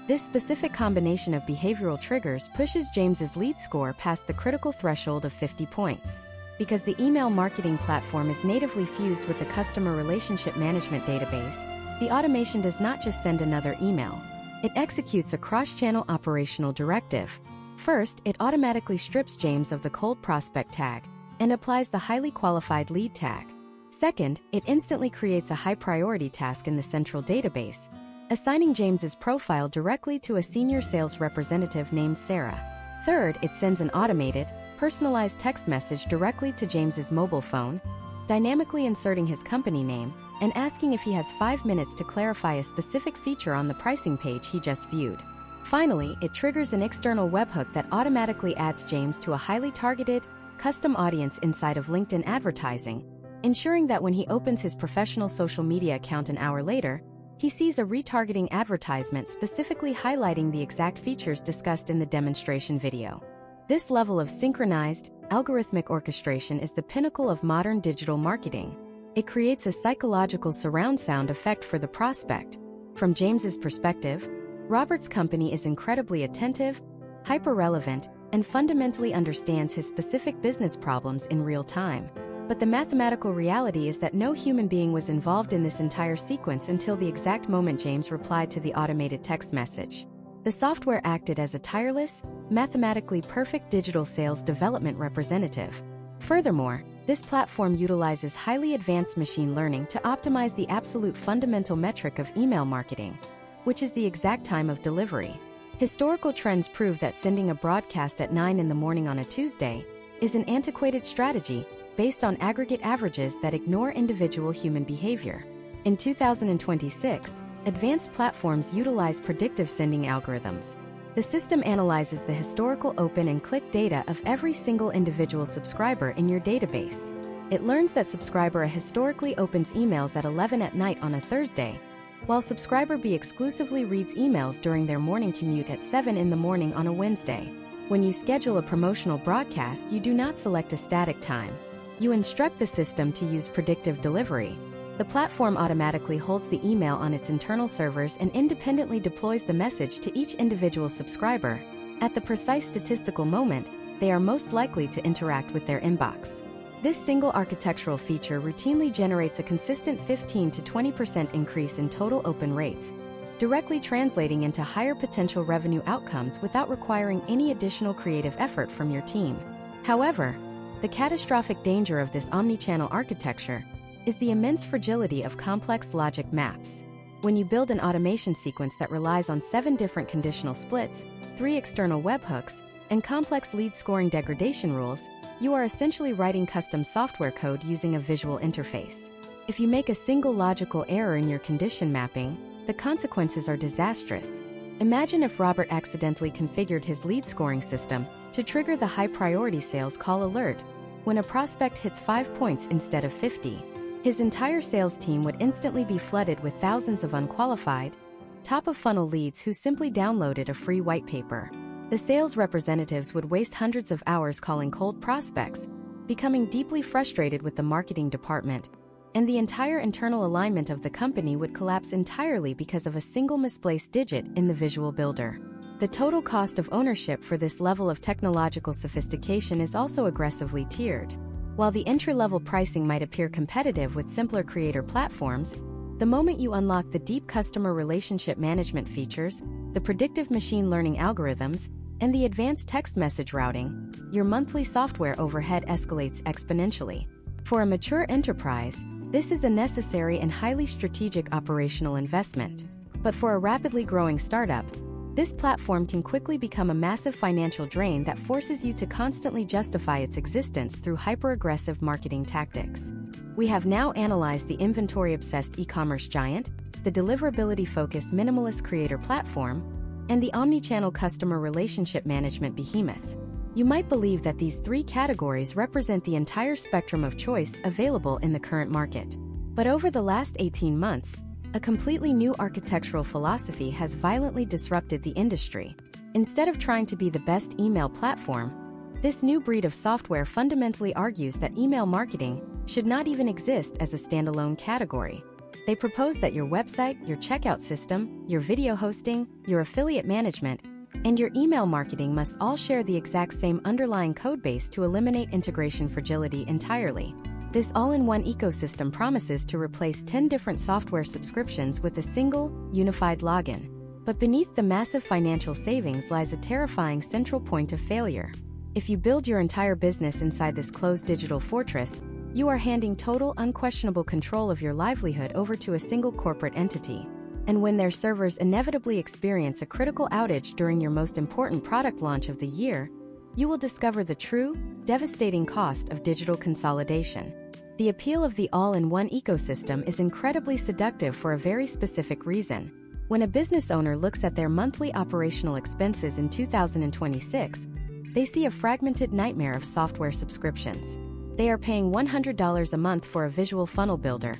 This specific combination of behavioral triggers pushes James's lead score past the critical threshold of 50 points. Because the email marketing platform is natively fused with the customer relationship management database, the automation does not just send another email. It executes a cross-channel operational directive. First, it automatically strips James of the cold prospect tag and applies the highly qualified lead tag. Second, it instantly creates a high-priority task in the central database, assigning James's profile directly to a senior sales representative named Sarah. Third, it sends an automated, personalized text message directly to James's mobile phone, dynamically inserting his company name and asking if he has 5 minutes to clarify a specific feature on the pricing page he just viewed. Finally, it triggers an external webhook that automatically adds James to a highly targeted, custom audience inside of LinkedIn advertising, ensuring that when he opens his professional social media account an hour later, he sees a retargeting advertisement specifically highlighting the exact features discussed in the demonstration video. This level of synchronized, algorithmic orchestration is the pinnacle of modern digital marketing. It creates a psychological surround sound effect for the prospect. From James's perspective, Robert's company is incredibly attentive, hyper-relevant, and fundamentally understands his specific business problems in real time. But the mathematical reality is that no human being was involved in this entire sequence until the exact moment James replied to the automated text message. The software acted as a tireless, mathematically perfect digital sales development representative. Furthermore, This platform utilizes highly advanced machine learning to optimize the absolute fundamental metric of email marketing, which is the exact time of delivery. Historical trends prove that sending a broadcast at 9 in the morning on a Tuesday is an antiquated strategy based on aggregate averages that ignore individual human behavior. In 2026, advanced platforms utilize predictive sending algorithms. The system analyzes the historical open and click data of every single individual subscriber in your database. It learns that subscriber A historically opens emails at 11 at night on a Thursday, while subscriber B exclusively reads emails during their morning commute at 7 in the morning on a Wednesday. When you schedule a promotional broadcast, you do not select a static time. You instruct the system to use predictive delivery. The platform automatically holds the email on its internal servers and independently deploys the message to each individual subscriber at the precise statistical moment they are most likely to interact with their inbox. This single architectural feature routinely generates a consistent 15 to 20% increase in total open rates, directly translating into higher potential revenue outcomes without requiring any additional creative effort from your team. However, the catastrophic danger of this omnichannel architecture is the immense fragility of complex logic maps. When you build an automation sequence that relies on 7 different conditional splits, 3 external webhooks, and complex lead scoring degradation rules, you are essentially writing custom software code using a visual interface. If you make a single logical error in your condition mapping, the consequences are disastrous. Imagine if Robert accidentally configured his lead scoring system to trigger the high priority sales call alert when a prospect hits 5 points instead of 50. His entire sales team would instantly be flooded with thousands of unqualified, top-of-funnel leads who simply downloaded a free white paper. The sales representatives would waste hundreds of hours calling cold prospects, becoming deeply frustrated with the marketing department, and the entire internal alignment of the company would collapse entirely because of a single misplaced digit in the visual builder. The total cost of ownership for this level of technological sophistication is also aggressively tiered. While the entry-level pricing might appear competitive with simpler creator platforms, the moment you unlock the deep customer relationship management features, the predictive machine learning algorithms, and the advanced text message routing, your monthly software overhead escalates exponentially. For a mature enterprise, this is a necessary and highly strategic operational investment. But for a rapidly growing startup, this platform can quickly become a massive financial drain that forces you to constantly justify its existence through hyper-aggressive marketing tactics. We have now analyzed the inventory-obsessed e-commerce giant, the deliverability-focused minimalist creator platform, and the omnichannel customer relationship management behemoth. You might believe that these 3 categories represent the entire spectrum of choice available in the current market. But over the last 18 months, a completely new architectural philosophy has violently disrupted the industry. Instead of trying to be the best email platform, this new breed of software fundamentally argues that email marketing should not even exist as a standalone category. They propose that your website, your checkout system, your video hosting, your affiliate management, and your email marketing must all share the exact same underlying codebase to eliminate integration fragility entirely. This all-in-one ecosystem promises to replace 10 different software subscriptions with a single, unified login. But beneath the massive financial savings lies a terrifying central point of failure. If you build your entire business inside this closed digital fortress, you are handing total, unquestionable control of your livelihood over to a single corporate entity. And when their servers inevitably experience a critical outage during your most important product launch of the year, you will discover the true, devastating cost of digital consolidation. The appeal of the all-in-one ecosystem is incredibly seductive for a very specific reason. When a business owner looks at their monthly operational expenses in 2026, they see a fragmented nightmare of software subscriptions. They are paying $100 a month for a visual funnel builder,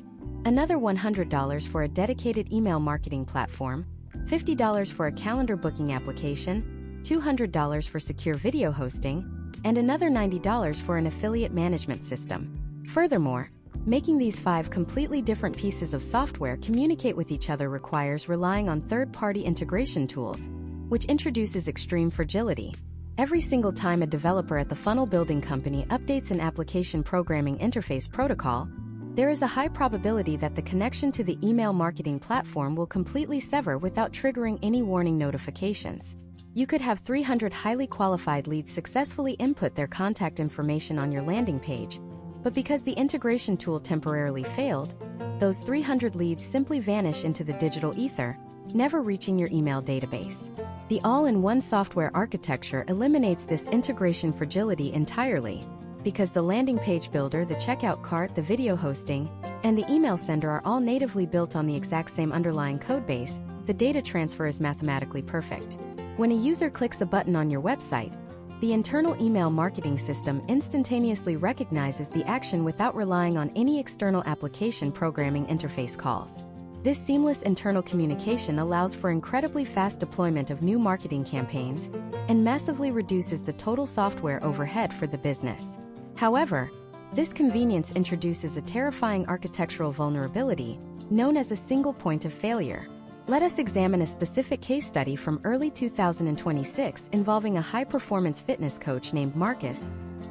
another $100 for a dedicated email marketing platform, $50 for a calendar booking application, $200 for secure video hosting, and another $90 for an affiliate management system. Furthermore, making these 5 completely different pieces of software communicate with each other requires relying on third-party integration tools, which introduces extreme fragility. Every single time a developer at the funnel building company updates an application programming interface protocol, there is a high probability that the connection to the email marketing platform will completely sever without triggering any warning notifications. You could have 300 highly qualified leads successfully input their contact information on your landing page, But because the integration tool temporarily failed, those 300 leads simply vanish into the digital ether, never reaching your email database. The all-in-one software architecture eliminates this integration fragility entirely, because the landing page builder, the checkout cart, the video hosting, and the email sender are all natively built on the exact same underlying codebase. The data transfer is mathematically perfect. When a user clicks a button on your website, the internal email marketing system instantaneously recognizes the action without relying on any external application programming interface calls. This seamless internal communication allows for incredibly fast deployment of new marketing campaigns and massively reduces the total software overhead for the business. However, this convenience introduces a terrifying architectural vulnerability known as a single point of failure. Let us examine a specific case study from early 2026 involving a high-performance fitness coach named Marcus,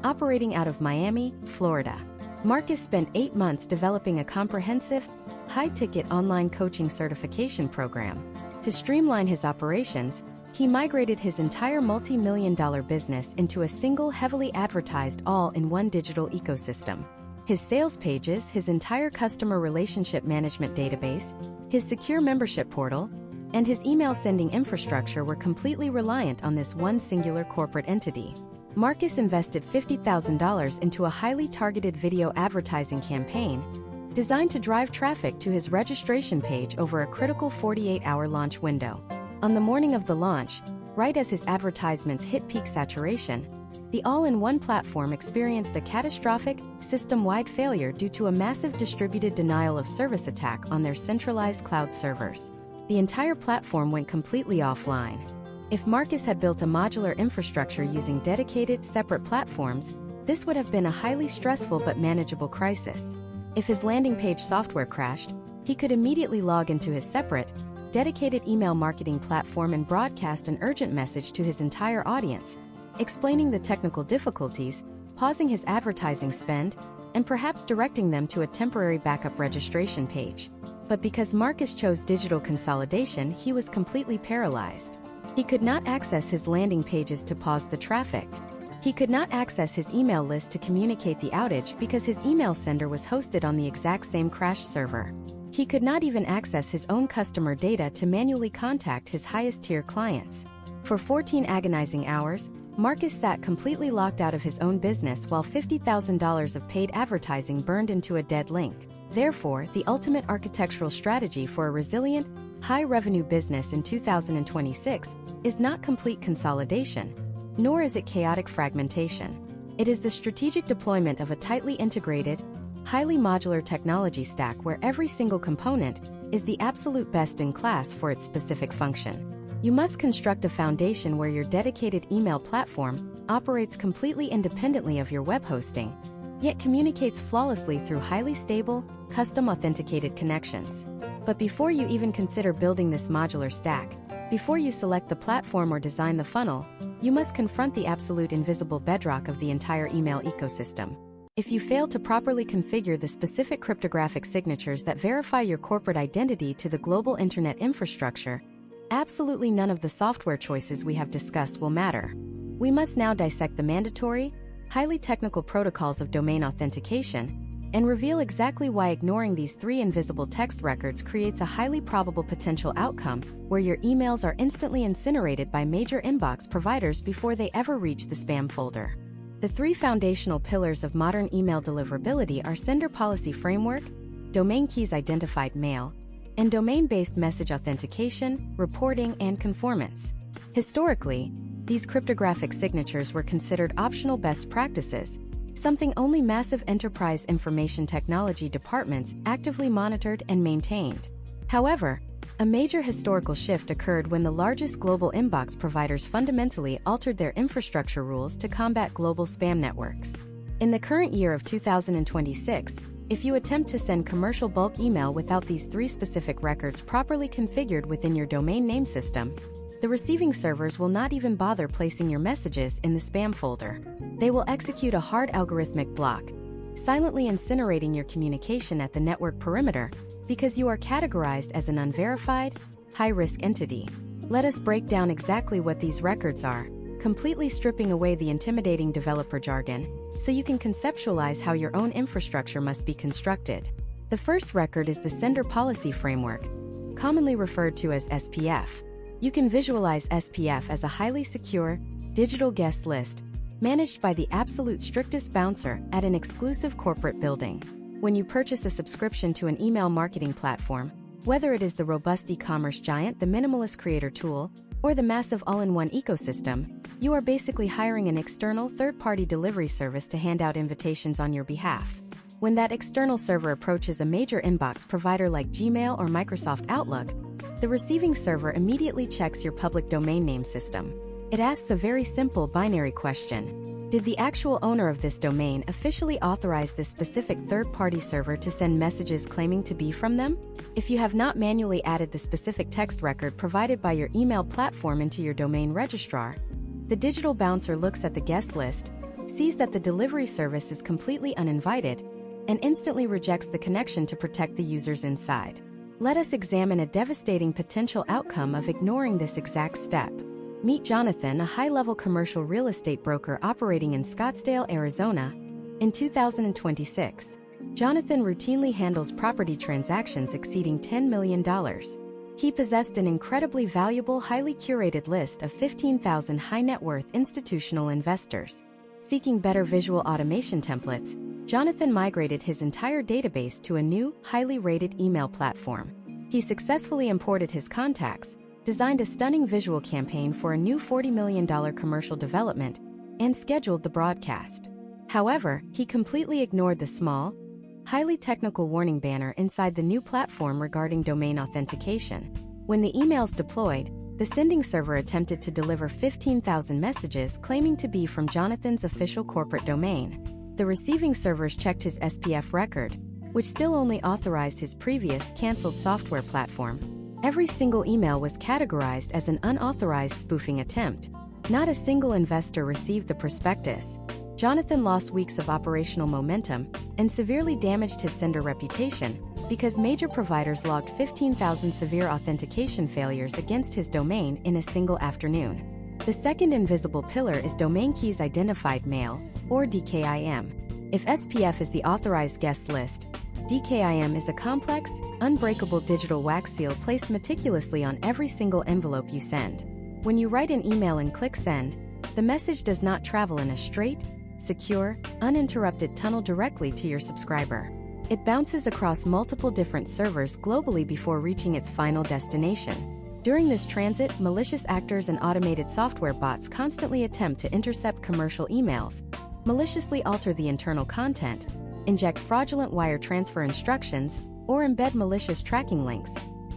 operating out of Miami, Florida. Marcus spent 8 months developing a comprehensive, high-ticket online coaching certification program. To streamline his operations, he migrated his entire multi-million-dollar business into a single heavily advertised all-in-one digital ecosystem. His sales pages, his entire customer relationship management database, his secure membership portal, and his email sending infrastructure were completely reliant on this one singular corporate entity. Marcus invested $50,000 into a highly targeted video advertising campaign designed to drive traffic to his registration page over a critical 48-hour launch window. On the morning of the launch, right as his advertisements hit peak saturation, the all-in-one platform experienced a catastrophic, system-wide failure due to a massive distributed denial of service attack on their centralized cloud servers. The entire platform went completely offline. If Marcus had built a modular infrastructure using dedicated, separate platforms, this would have been a highly stressful but manageable crisis. If his landing page software crashed, he could immediately log into his separate, dedicated email marketing platform and broadcast an urgent message to his entire audience, explaining the technical difficulties, pausing his advertising spend, and perhaps directing them to a temporary backup registration page. But because Marcus chose digital consolidation, he was completely paralyzed. He could not access his landing pages to pause the traffic. He could not access his email list to communicate the outage because his email sender was hosted on the exact same crashed server. He could not even access his own customer data to manually contact his highest-tier clients. For 14 agonizing hours, Marcus sat completely locked out of his own business while $50,000 of paid advertising burned into a dead link. Therefore, the ultimate architectural strategy for a resilient, high-revenue business in 2026 is not complete consolidation, nor is it chaotic fragmentation. It is the strategic deployment of a tightly integrated, highly modular technology stack where every single component is the absolute best in class for its specific function. You must construct a foundation where your dedicated email platform operates completely independently of your web hosting, yet communicates flawlessly through highly stable, custom-authenticated connections. But before you even consider building this modular stack, before you select the platform or design the funnel, you must confront the absolute invisible bedrock of the entire email ecosystem. If you fail to properly configure the specific cryptographic signatures that verify your corporate identity to the global internet infrastructure, absolutely none of the software choices we have discussed will matter. We must now dissect the mandatory, highly technical protocols of domain authentication and reveal exactly why ignoring these 3 invisible text records creates a highly probable potential outcome where your emails are instantly incinerated by major inbox providers before they ever reach the spam folder. The 3 foundational pillars of modern email deliverability are Sender Policy Framework, Domain Keys Identified Mail, and domain-based message authentication, reporting, and conformance. Historically, these cryptographic signatures were considered optional best practices, something only massive enterprise information technology departments actively monitored and maintained. However, a major historical shift occurred when the largest global inbox providers fundamentally altered their infrastructure rules to combat global spam networks. In the current year of 2026, if you attempt to send commercial bulk email without these 3 specific records properly configured within your domain name system, the receiving servers will not even bother placing your messages in the spam folder. They will execute a hard algorithmic block, silently incinerating your communication at the network perimeter because you are categorized as an unverified, high-risk entity. Let us break down exactly what these records are, completely stripping away the intimidating developer jargon, so you can conceptualize how your own infrastructure must be constructed. The first record is the Sender Policy Framework, commonly referred to as SPF. You can visualize SPF as a highly secure, digital guest list, managed by the absolute strictest bouncer at an exclusive corporate building. When you purchase a subscription to an email marketing platform, whether it is the robust e-commerce giant, the minimalist creator tool, or the massive all-in-one ecosystem, you are basically hiring an external third-party delivery service to hand out invitations on your behalf. When that external server approaches a major inbox provider like Gmail or Microsoft Outlook, the receiving server immediately checks your public domain name system. It asks a very simple binary question. Did the actual owner of this domain officially authorize this specific third-party server to send messages claiming to be from them? If you have not manually added the specific text record provided by your email platform into your domain registrar, the digital bouncer looks at the guest list, sees that the delivery service is completely uninvited, and instantly rejects the connection to protect the users inside. Let us examine a devastating potential outcome of ignoring this exact step. Meet Jonathan, a high-level commercial real estate broker operating in Scottsdale, Arizona. In 2026, Jonathan routinely handles property transactions exceeding $10 million. He possessed an incredibly valuable, highly curated list of 15,000 high-net-worth institutional investors. Seeking better visual automation templates, Jonathan migrated his entire database to a new, highly rated email platform. He successfully imported his contacts, designed a stunning visual campaign for a new $40 million commercial development, and scheduled the broadcast. However, he completely ignored the small, highly technical warning banner inside the new platform regarding domain authentication. When the emails deployed, the sending server attempted to deliver 15,000 messages claiming to be from Jonathan's official corporate domain. The receiving servers checked his SPF record, which still only authorized his previous canceled software platform. Every single email was categorized as an unauthorized spoofing attempt. Not a single investor received the prospectus. Jonathan lost weeks of operational momentum and severely damaged his sender reputation because major providers logged 15,000 severe authentication failures against his domain in a single afternoon. The second invisible pillar is Domain Keys Identified Mail, or DKIM. If SPF is the authorized guest list, DKIM is a complex, unbreakable digital wax seal placed meticulously on every single envelope you send. When you write an email and click send, the message does not travel in a straight, secure, uninterrupted tunnel directly to your subscriber. It bounces across multiple different servers globally before reaching its final destination. During this transit, malicious actors and automated software bots constantly attempt to intercept commercial emails, maliciously alter the internal content, inject fraudulent wire transfer instructions, or embed malicious tracking links,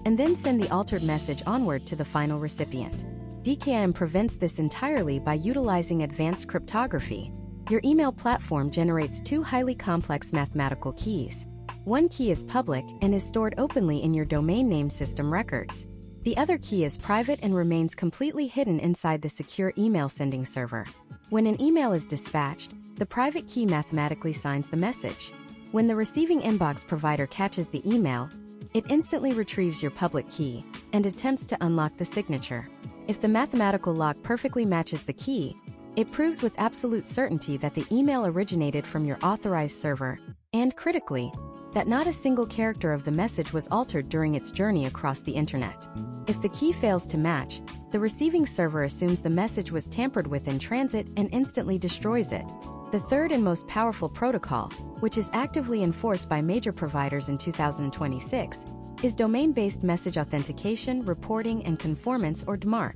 and then send the altered message onward to the final recipient. DKIM prevents this entirely by utilizing advanced cryptography. Your email platform generates two highly complex mathematical keys. One key is public and is stored openly in your domain name system records. The other key is private and remains completely hidden inside the secure email sending server. When an email is dispatched, the private key mathematically signs the message. When the receiving inbox provider catches the email, it instantly retrieves your public key and attempts to unlock the signature. If the mathematical lock perfectly matches the key, it proves with absolute certainty that the email originated from your authorized server, and critically, that not a single character of the message was altered during its journey across the internet. If the key fails to match, the receiving server assumes the message was tampered with in transit and instantly destroys it. The third and most powerful protocol, which is actively enforced by major providers in 2026, is Domain-Based Message Authentication, Reporting, and Conformance, or DMARC.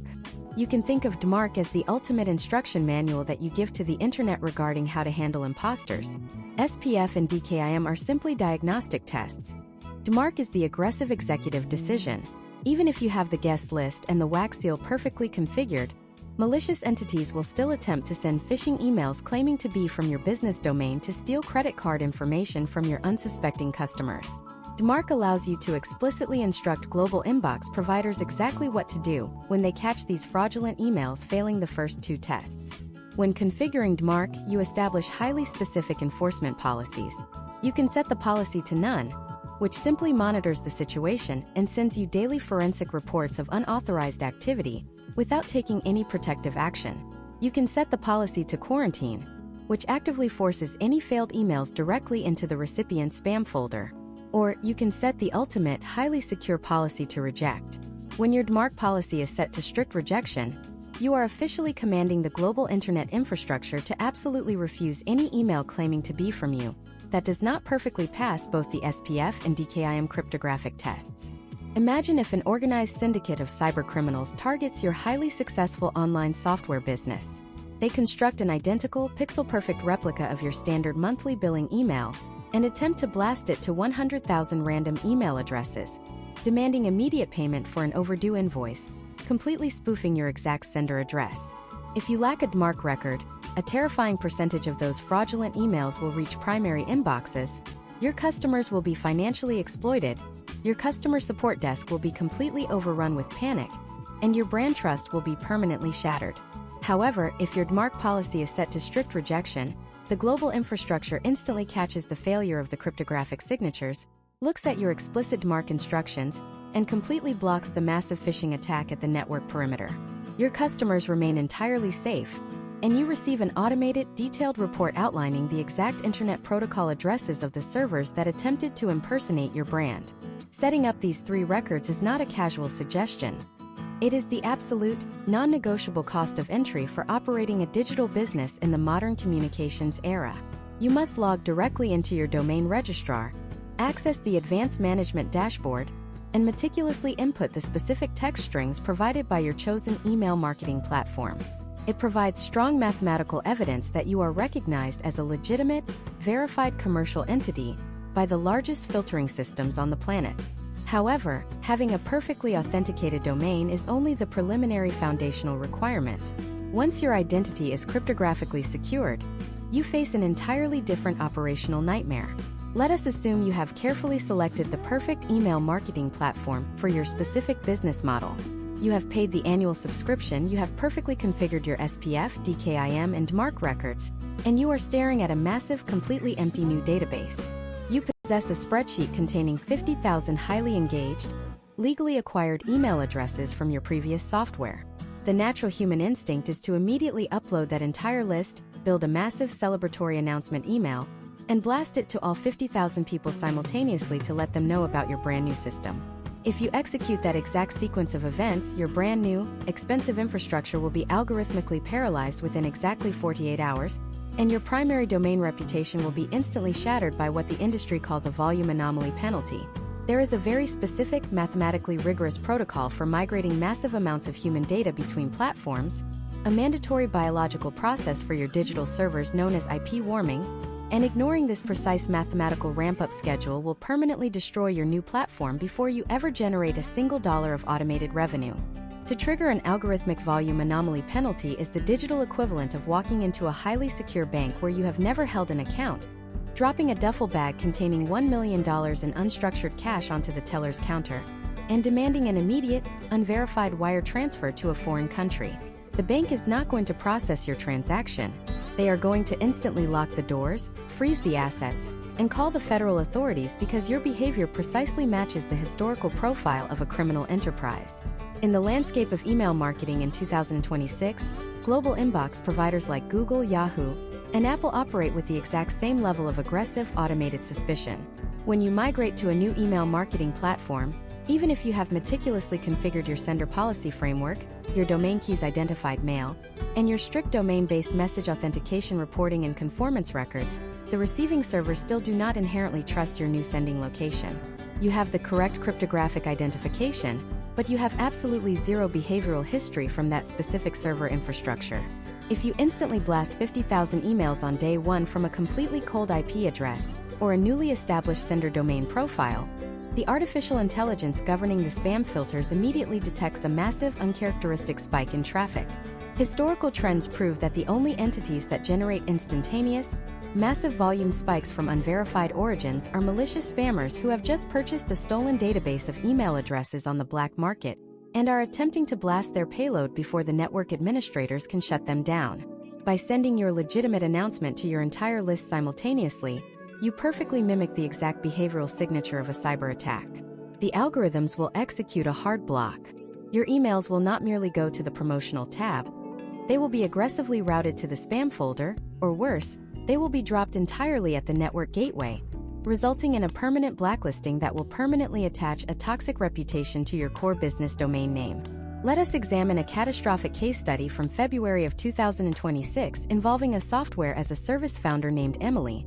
You can think of DMARC as the ultimate instruction manual that you give to the internet regarding how to handle imposters. SPF and DKIM are simply diagnostic tests. DMARC is the aggressive executive decision. Even if you have the guest list and the wax seal perfectly configured, malicious entities will still attempt to send phishing emails claiming to be from your business domain to steal credit card information from your unsuspecting customers. DMARC allows you to explicitly instruct global inbox providers exactly what to do when they catch these fraudulent emails failing the first two tests. When configuring DMARC, you establish highly specific enforcement policies. You can set the policy to none, which simply monitors the situation and sends you daily forensic reports of unauthorized activity without taking any protective action. You can set the policy to quarantine, which actively forces any failed emails directly into the recipient's spam folder. Or you can set the ultimate, highly secure policy to reject. When your DMARC policy is set to strict rejection, you are officially commanding the global internet infrastructure to absolutely refuse any email claiming to be from you that does not perfectly pass both the SPF and DKIM cryptographic tests. Imagine if an organized syndicate of cybercriminals targets your highly successful online software business. They construct an identical, pixel-perfect replica of your standard monthly billing email and attempt to blast it to 100,000 random email addresses, demanding immediate payment for an overdue invoice, completely spoofing your exact sender address. If you lack a DMARC record, a terrifying percentage of those fraudulent emails will reach primary inboxes, your customers will be financially exploited, your customer support desk will be completely overrun with panic, and your brand trust will be permanently shattered. However, if your DMARC policy is set to strict rejection, the global infrastructure instantly catches the failure of the cryptographic signatures, looks at your explicit DMARC instructions, and completely blocks the massive phishing attack at the network perimeter. Your customers remain entirely safe, and you receive an automated, detailed report outlining the exact Internet Protocol addresses of the servers that attempted to impersonate your brand. Setting up these 3 records is not a casual suggestion. It is the absolute, non-negotiable cost of entry for operating a digital business in the modern communications era. You must log directly into your domain registrar, access the Advanced Management dashboard, and meticulously input the specific text strings provided by your chosen email marketing platform. It provides strong mathematical evidence that you are recognized as a legitimate, verified commercial entity by the largest filtering systems on the planet. However, having a perfectly authenticated domain is only the preliminary foundational requirement. Once your identity is cryptographically secured, you face an entirely different operational nightmare. Let us assume you have carefully selected the perfect email marketing platform for your specific business model. You have paid the annual subscription, you have perfectly configured your SPF, DKIM, and DMARC records, and you are staring at a massive, completely empty new database. You possess a spreadsheet containing 50,000 highly engaged, legally acquired email addresses from your previous software. The natural human instinct is to immediately upload that entire list, build a massive celebratory announcement email, and blast it to all 50,000 people simultaneously to let them know about your brand new system. If you execute that exact sequence of events, your brand new, expensive infrastructure will be algorithmically paralyzed within exactly 48 hours, and your primary domain reputation will be instantly shattered by what the industry calls a volume anomaly penalty. There is a very specific, mathematically rigorous protocol for migrating massive amounts of human data between platforms, a mandatory biological process for your digital servers known as IP warming, and ignoring this precise mathematical ramp-up schedule will permanently destroy your new platform before you ever generate a single dollar of automated revenue. To trigger an algorithmic volume anomaly penalty is the digital equivalent of walking into a highly secure bank where you have never held an account, dropping a duffel bag containing $1 million in unstructured cash onto the teller's counter, and demanding an immediate, unverified wire transfer to a foreign country. The bank is not going to process your transaction. They are going to instantly lock the doors, freeze the assets, and call the federal authorities because your behavior precisely matches the historical profile of a criminal enterprise. In the landscape of email marketing in 2026, global inbox providers like Google, Yahoo, and Apple operate with the exact same level of aggressive, automated suspicion. When you migrate to a new email marketing platform, even if you have meticulously configured your sender policy framework, your domain keys identified mail, and your strict domain-based message authentication reporting and conformance records, the receiving servers still do not inherently trust your new sending location. You have the correct cryptographic identification, but you have absolutely zero behavioral history from that specific server infrastructure. If you instantly blast 50,000 emails on day one from a completely cold IP address, or a newly established sender domain profile, the artificial intelligence governing the spam filters immediately detects a massive, uncharacteristic spike in traffic. Historical trends prove that the only entities that generate instantaneous, massive volume spikes from unverified origins are malicious spammers who have just purchased a stolen database of email addresses on the black market and are attempting to blast their payload before the network administrators can shut them down. By sending your legitimate announcement to your entire list simultaneously, you perfectly mimic the exact behavioral signature of a cyber attack. The algorithms will execute a hard block. Your emails will not merely go to the promotional tab, they will be aggressively routed to the spam folder, or worse, they will be dropped entirely at the network gateway, resulting in a permanent blacklisting that will permanently attach a toxic reputation to your core business domain name. Let us examine a catastrophic case study from February of 2026 involving a software as a service founder named Emily,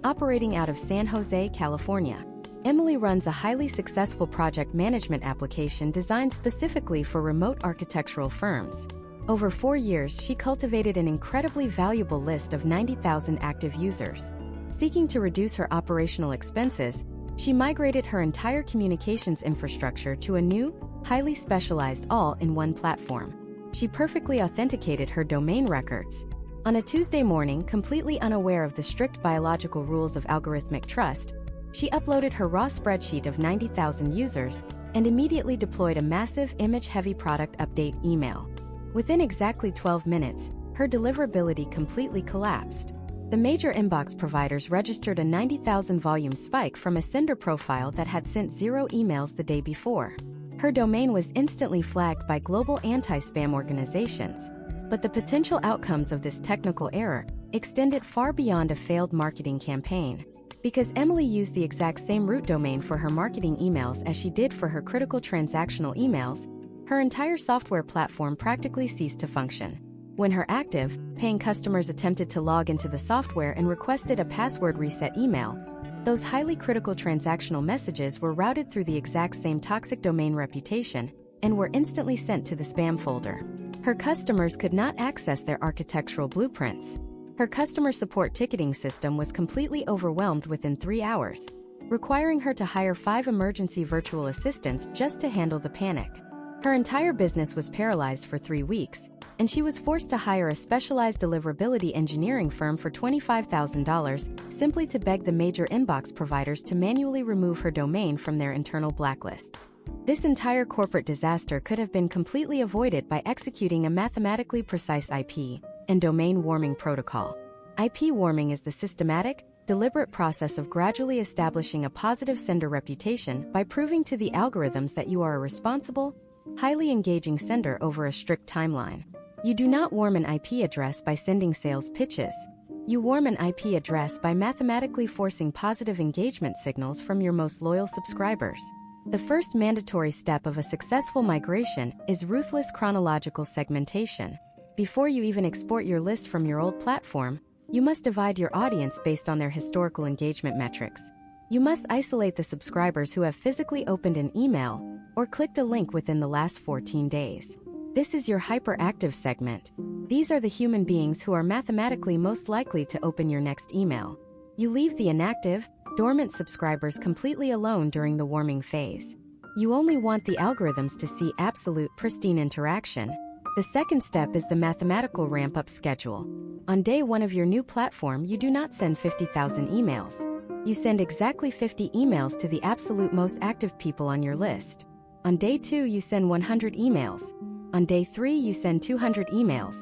operating out of San Jose, California. Emily runs a highly successful project management application designed specifically for remote architectural firms. Over 4 years, she cultivated an incredibly valuable list of 90,000 active users. Seeking to reduce her operational expenses, she migrated her entire communications infrastructure to a new, highly specialized all-in-one platform. She perfectly authenticated her domain records. On a Tuesday morning, completely unaware of the strict biological rules of algorithmic trust, she uploaded her raw spreadsheet of 90,000 users and immediately deployed a massive image-heavy product update email. Within exactly 12 minutes, her deliverability completely collapsed. The major inbox providers registered a 90,000 volume spike from a sender profile that had sent 0 emails the day before. Her domain was instantly flagged by global anti-spam organizations. But the potential outcomes of this technical error extended far beyond a failed marketing campaign. Because Emily used the exact same root domain for her marketing emails as she did for her critical transactional emails, her entire software platform practically ceased to function. When her active, paying customers attempted to log into the software and requested a password reset email, those highly critical transactional messages were routed through the exact same toxic domain reputation and were instantly sent to the spam folder. Her customers could not access their architectural blueprints. Her customer support ticketing system was completely overwhelmed within 3 hours, requiring her to hire 5 emergency virtual assistants just to handle the panic. Her entire business was paralyzed for 3 weeks, and she was forced to hire a specialized deliverability engineering firm for $25,000 simply to beg the major inbox providers to manually remove her domain from their internal blacklists. This entire corporate disaster could have been completely avoided by executing a mathematically precise IP and domain warming protocol. IP warming is the systematic, deliberate process of gradually establishing a positive sender reputation by proving to the algorithms that you are a responsible, highly engaging sender over a strict timeline. You do not warm an IP address by sending sales pitches. You warm an IP address by mathematically forcing positive engagement signals from your most loyal subscribers. The first mandatory step of a successful migration is ruthless chronological segmentation. Before you even export your list from your old platform, you must divide your audience based on their historical engagement metrics. You must isolate the subscribers who have physically opened an email or clicked a link within the last 14 days. This is your hyperactive segment. These are the human beings who are mathematically most likely to open your next email. You leave the inactive, dormant subscribers completely alone during the warming phase. You only want the algorithms to see absolute pristine interaction. The second step is the mathematical ramp-up schedule. On day 1 of your new platform, you do not send 50,000 emails. You send exactly 50 emails to the absolute most active people on your list. On day 2, you send 100 emails. On day 3, you send 200 emails.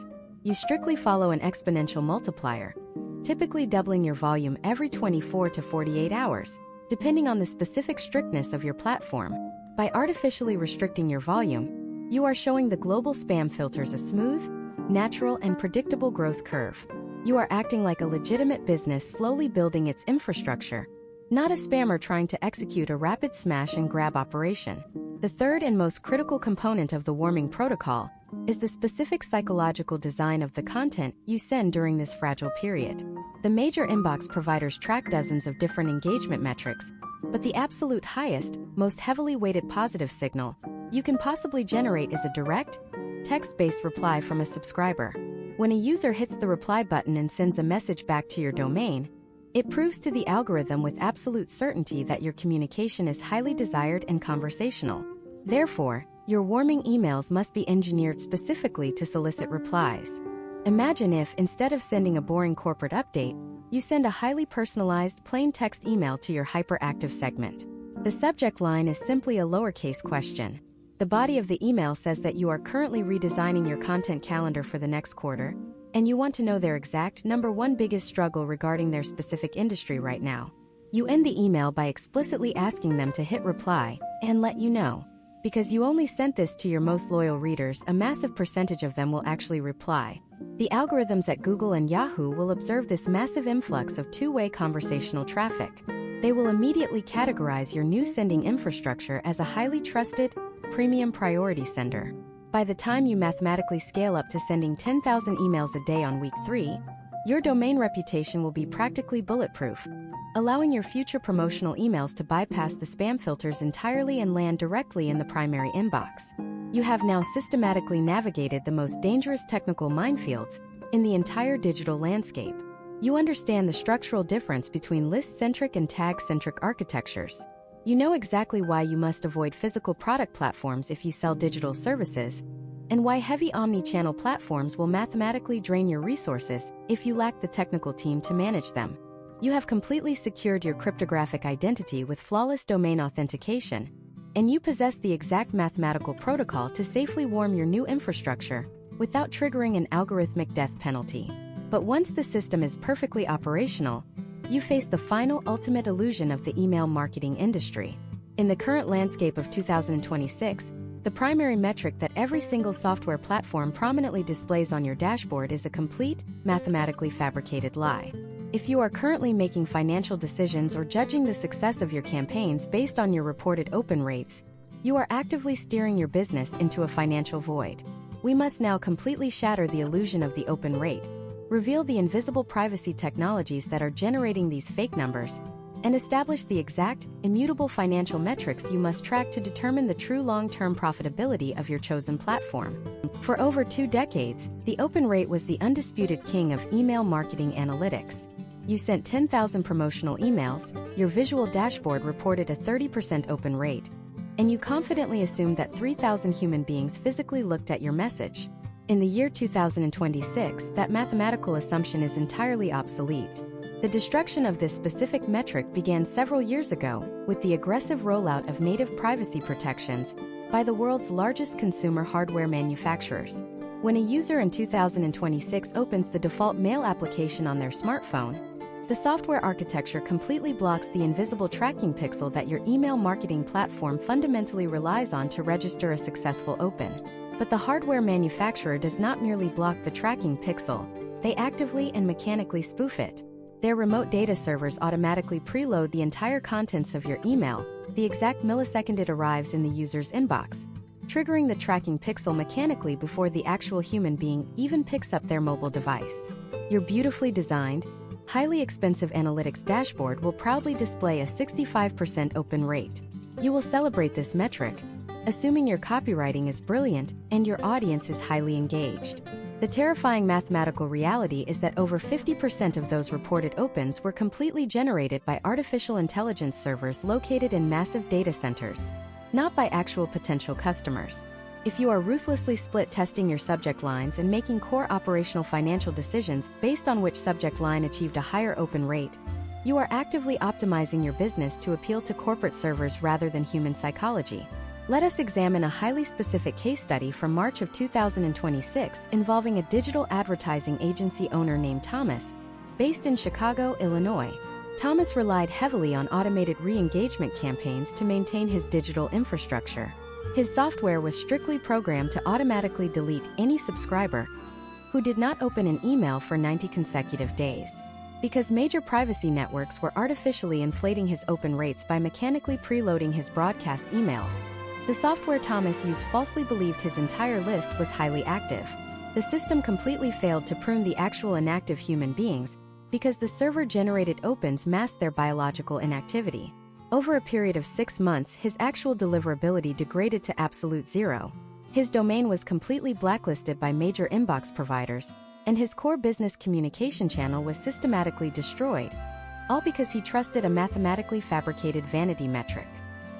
You strictly follow an exponential multiplier, typically doubling your volume every 24 to 48 hours, depending on the specific strictness of your platform. By artificially restricting your volume, you are showing the global spam filters a smooth, natural, and predictable growth curve. You are acting like a legitimate business slowly building its infrastructure, not a spammer trying to execute a rapid smash and grab operation. The third and most critical component of the warming protocol is the specific psychological design of the content you send during this fragile period. The major inbox providers track dozens of different engagement metrics, but the absolute highest, most heavily weighted positive signal you can possibly generate is a direct, text-based reply from a subscriber. When a user hits the reply button and sends a message back to your domain, it proves to the algorithm with absolute certainty that your communication is highly desired and conversational. Therefore, your warming emails must be engineered specifically to solicit replies. Imagine if, instead of sending a boring corporate update, you send a highly personalized, plain text email to your hyperactive segment. The subject line is simply a lowercase question. The body of the email says that you are currently redesigning your content calendar for the next quarter, and you want to know their exact number 1 biggest struggle regarding their specific industry right now. You end the email by explicitly asking them to hit reply and let you know. Because you only sent this to your most loyal readers, a massive percentage of them will actually reply. The algorithms at Google and Yahoo will observe this massive influx of two-way conversational traffic. They will immediately categorize your new sending infrastructure as a highly trusted, premium priority sender. By the time you mathematically scale up to sending 10,000 emails a day on week 3, your domain reputation will be practically bulletproof, allowing your future promotional emails to bypass the spam filters entirely and land directly in the primary inbox. You have now systematically navigated the most dangerous technical minefields in the entire digital landscape. You understand the structural difference between list-centric and tag-centric architectures. You know exactly why you must avoid physical product platforms if you sell digital services, and why heavy omni-channel platforms will mathematically drain your resources if you lack the technical team to manage them. You have completely secured your cryptographic identity with flawless domain authentication, and you possess the exact mathematical protocol to safely warm your new infrastructure without triggering an algorithmic death penalty. But once the system is perfectly operational, you face the final ultimate illusion of the email marketing industry. In the current landscape of 2026, the primary metric that every single software platform prominently displays on your dashboard is a complete, mathematically fabricated lie. If you are currently making financial decisions or judging the success of your campaigns based on your reported open rates, you are actively steering your business into a financial void. We must now completely shatter the illusion of the open rate, reveal the invisible privacy technologies that are generating these fake numbers, and establish the exact, immutable financial metrics you must track to determine the true long-term profitability of your chosen platform. For over 2 decades, the open rate was the undisputed king of email marketing analytics. You sent 10,000 promotional emails, your visual dashboard reported a 30% open rate, and you confidently assumed that 3,000 human beings physically looked at your message. In the year 2026, that mathematical assumption is entirely obsolete. The destruction of this specific metric began several years ago with the aggressive rollout of native privacy protections by the world's largest consumer hardware manufacturers. When a user in 2026 opens the default mail application on their smartphone, the software architecture completely blocks the invisible tracking pixel that your email marketing platform fundamentally relies on to register a successful open. But the hardware manufacturer does not merely block the tracking pixel, they actively and mechanically spoof it. Their remote data servers automatically preload the entire contents of your email the exact millisecond it arrives in the user's inbox, triggering the tracking pixel mechanically before the actual human being even picks up their mobile device. Your beautifully designed, highly expensive analytics dashboard will proudly display a 65% open rate. You will celebrate this metric, assuming your copywriting is brilliant and your audience is highly engaged. The terrifying mathematical reality is that over 50% of those reported opens were completely generated by artificial intelligence servers located in massive data centers, not by actual potential customers. If you are ruthlessly split testing your subject lines and making core operational financial decisions based on which subject line achieved a higher open rate, you are actively optimizing your business to appeal to corporate servers rather than human psychology. Let us examine a highly specific case study from March of 2026 involving a digital advertising agency owner named Thomas, based in Chicago, Illinois. Thomas relied heavily on automated re-engagement campaigns to maintain his digital infrastructure. His software was strictly programmed to automatically delete any subscriber who did not open an email for 90 consecutive days. Because major privacy networks were artificially inflating his open rates by mechanically preloading his broadcast emails, the software Thomas used falsely believed his entire list was highly active. The system completely failed to prune the actual inactive human beings because the server-generated opens masked their biological inactivity. Over a period of 6 months, his actual deliverability degraded to absolute zero. His domain was completely blacklisted by major inbox providers, and his core business communication channel was systematically destroyed, all because he trusted a mathematically fabricated vanity metric.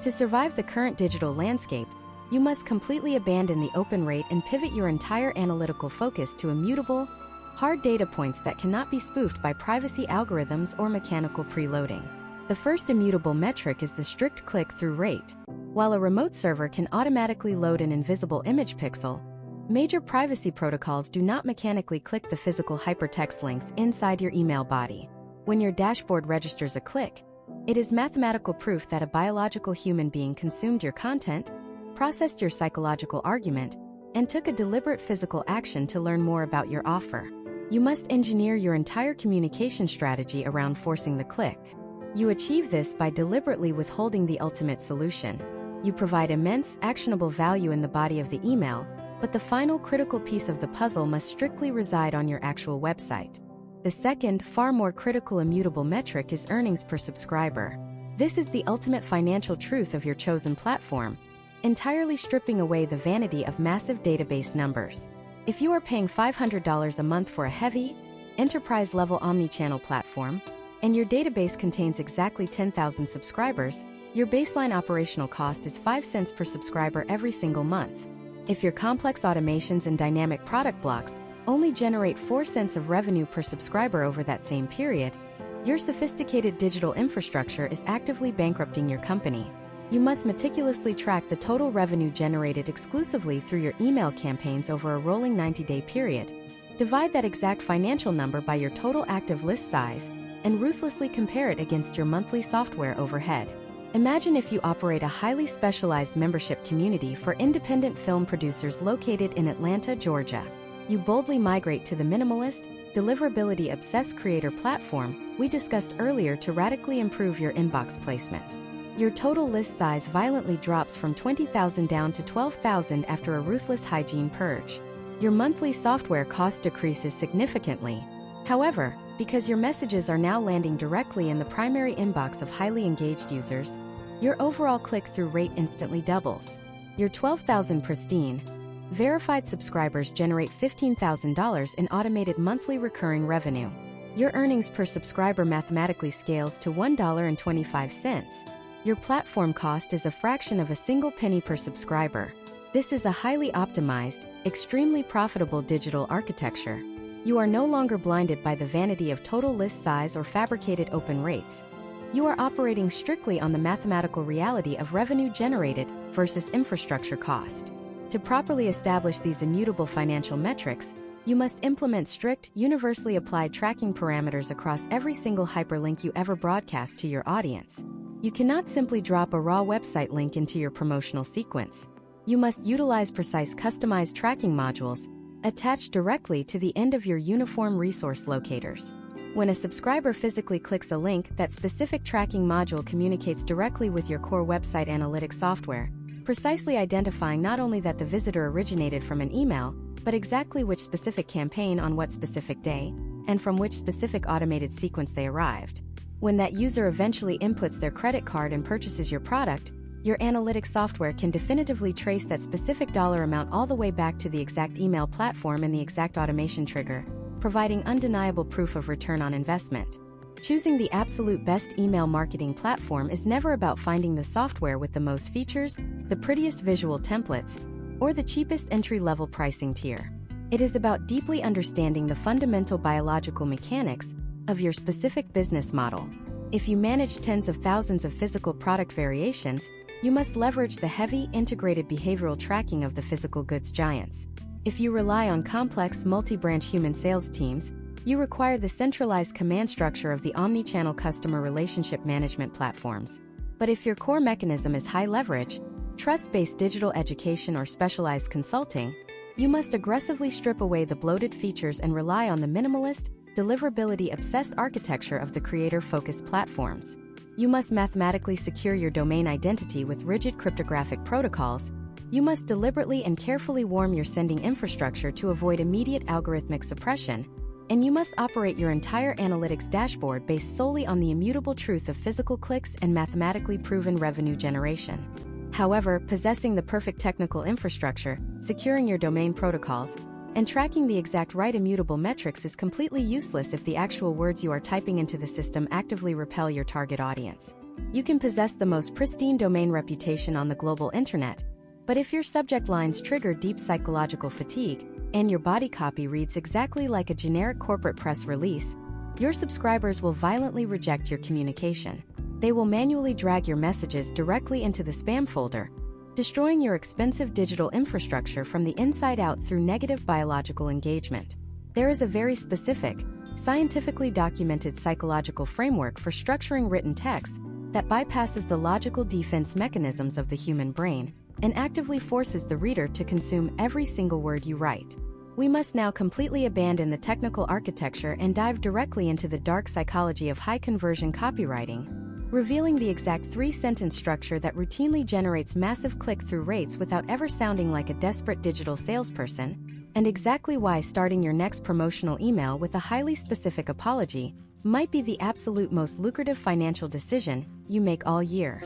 To survive the current digital landscape, you must completely abandon the open rate and pivot your entire analytical focus to immutable, hard data points that cannot be spoofed by privacy algorithms or mechanical preloading. The first immutable metric is the strict click-through rate. While a remote server can automatically load an invisible image pixel, major privacy protocols do not mechanically click the physical hypertext links inside your email body. When your dashboard registers a click, it is mathematical proof that a biological human being consumed your content, processed your psychological argument, and took a deliberate physical action to learn more about your offer. You must engineer your entire communication strategy around forcing the click. You achieve this by deliberately withholding the ultimate solution. You provide immense, actionable value in the body of the email, but the final critical piece of the puzzle must strictly reside on your actual website. The second, far more critical immutable metric is earnings per subscriber. This is the ultimate financial truth of your chosen platform, entirely stripping away the vanity of massive database numbers. If you are paying $500 a month for a heavy, enterprise-level omnichannel platform, and your database contains exactly 10,000 subscribers, your baseline operational cost is 5 cents per subscriber every single month. If your complex automations and dynamic product blocks only generate 4 cents of revenue per subscriber over that same period, your sophisticated digital infrastructure is actively bankrupting your company. You must meticulously track the total revenue generated exclusively through your email campaigns over a rolling 90-day period. Divide that exact financial number by your total active list size, and ruthlessly compare it against your monthly software overhead. Imagine if you operate a highly specialized membership community for independent film producers located in Atlanta, Georgia. You boldly migrate to the minimalist, deliverability-obsessed creator platform we discussed earlier to radically improve your inbox placement. Your total list size violently drops from 20,000 down to 12,000 after a ruthless hygiene purge. Your monthly software cost decreases significantly. However, because your messages are now landing directly in the primary inbox of highly engaged users, your overall click-through rate instantly doubles. Your 12,000 pristine, verified subscribers generate $15,000 in automated monthly recurring revenue. Your earnings per subscriber mathematically scales to $1.25. Your platform cost is a fraction of a single penny per subscriber. This is a highly optimized, extremely profitable digital architecture. You are no longer blinded by the vanity of total list size or fabricated open rates. You are operating strictly on the mathematical reality of revenue generated versus infrastructure cost. To properly establish these immutable financial metrics, you must implement strict, universally applied tracking parameters across every single hyperlink you ever broadcast to your audience. You cannot simply drop a raw website link into your promotional sequence. You must utilize precise customized tracking modules attached directly to the end of your uniform resource locators. When a subscriber physically clicks a link, that specific tracking module communicates directly with your core website analytics software, precisely identifying not only that the visitor originated from an email, but exactly which specific campaign on what specific day, and from which specific automated sequence they arrived. When that user eventually inputs their credit card and purchases your product, your analytics software can definitively trace that specific dollar amount all the way back to the exact email platform and the exact automation trigger, providing undeniable proof of return on investment. Choosing the absolute best email marketing platform is never about finding the software with the most features, the prettiest visual templates, or the cheapest entry-level pricing tier. It is about deeply understanding the fundamental biological mechanics of your specific business model. If you manage tens of thousands of physical product variations, you must leverage the heavy, integrated behavioral tracking of the physical goods giants. If you rely on complex, multi-branch human sales teams, you require the centralized command structure of the omnichannel customer relationship management platforms. But if your core mechanism is high leverage, trust-based digital education or specialized consulting, you must aggressively strip away the bloated features and rely on the minimalist, deliverability-obsessed architecture of the creator-focused platforms. You must mathematically secure your domain identity with rigid cryptographic protocols. You must deliberately and carefully warm your sending infrastructure to avoid immediate algorithmic suppression, and you must operate your entire analytics dashboard based solely on the immutable truth of physical clicks and mathematically proven revenue generation. However, possessing the perfect technical infrastructure, securing your domain protocols, and tracking the exact right immutable metrics is completely useless if the actual words you are typing into the system actively repel your target audience. You can possess the most pristine domain reputation on the global internet, but if your subject lines trigger deep psychological fatigue, and your body copy reads exactly like a generic corporate press release, your subscribers will violently reject your communication. They will manually drag your messages directly into the spam folder, destroying your expensive digital infrastructure from the inside out through negative biological engagement. There is a very specific, scientifically documented psychological framework for structuring written text that bypasses the logical defense mechanisms of the human brain, and actively forces the reader to consume every single word you write. We must now completely abandon the technical architecture and dive directly into the dark psychology of high-conversion copywriting, revealing the exact three-sentence structure that routinely generates massive click-through rates without ever sounding like a desperate digital salesperson, and exactly why starting your next promotional email with a highly specific apology might be the absolute most lucrative financial decision you make all year.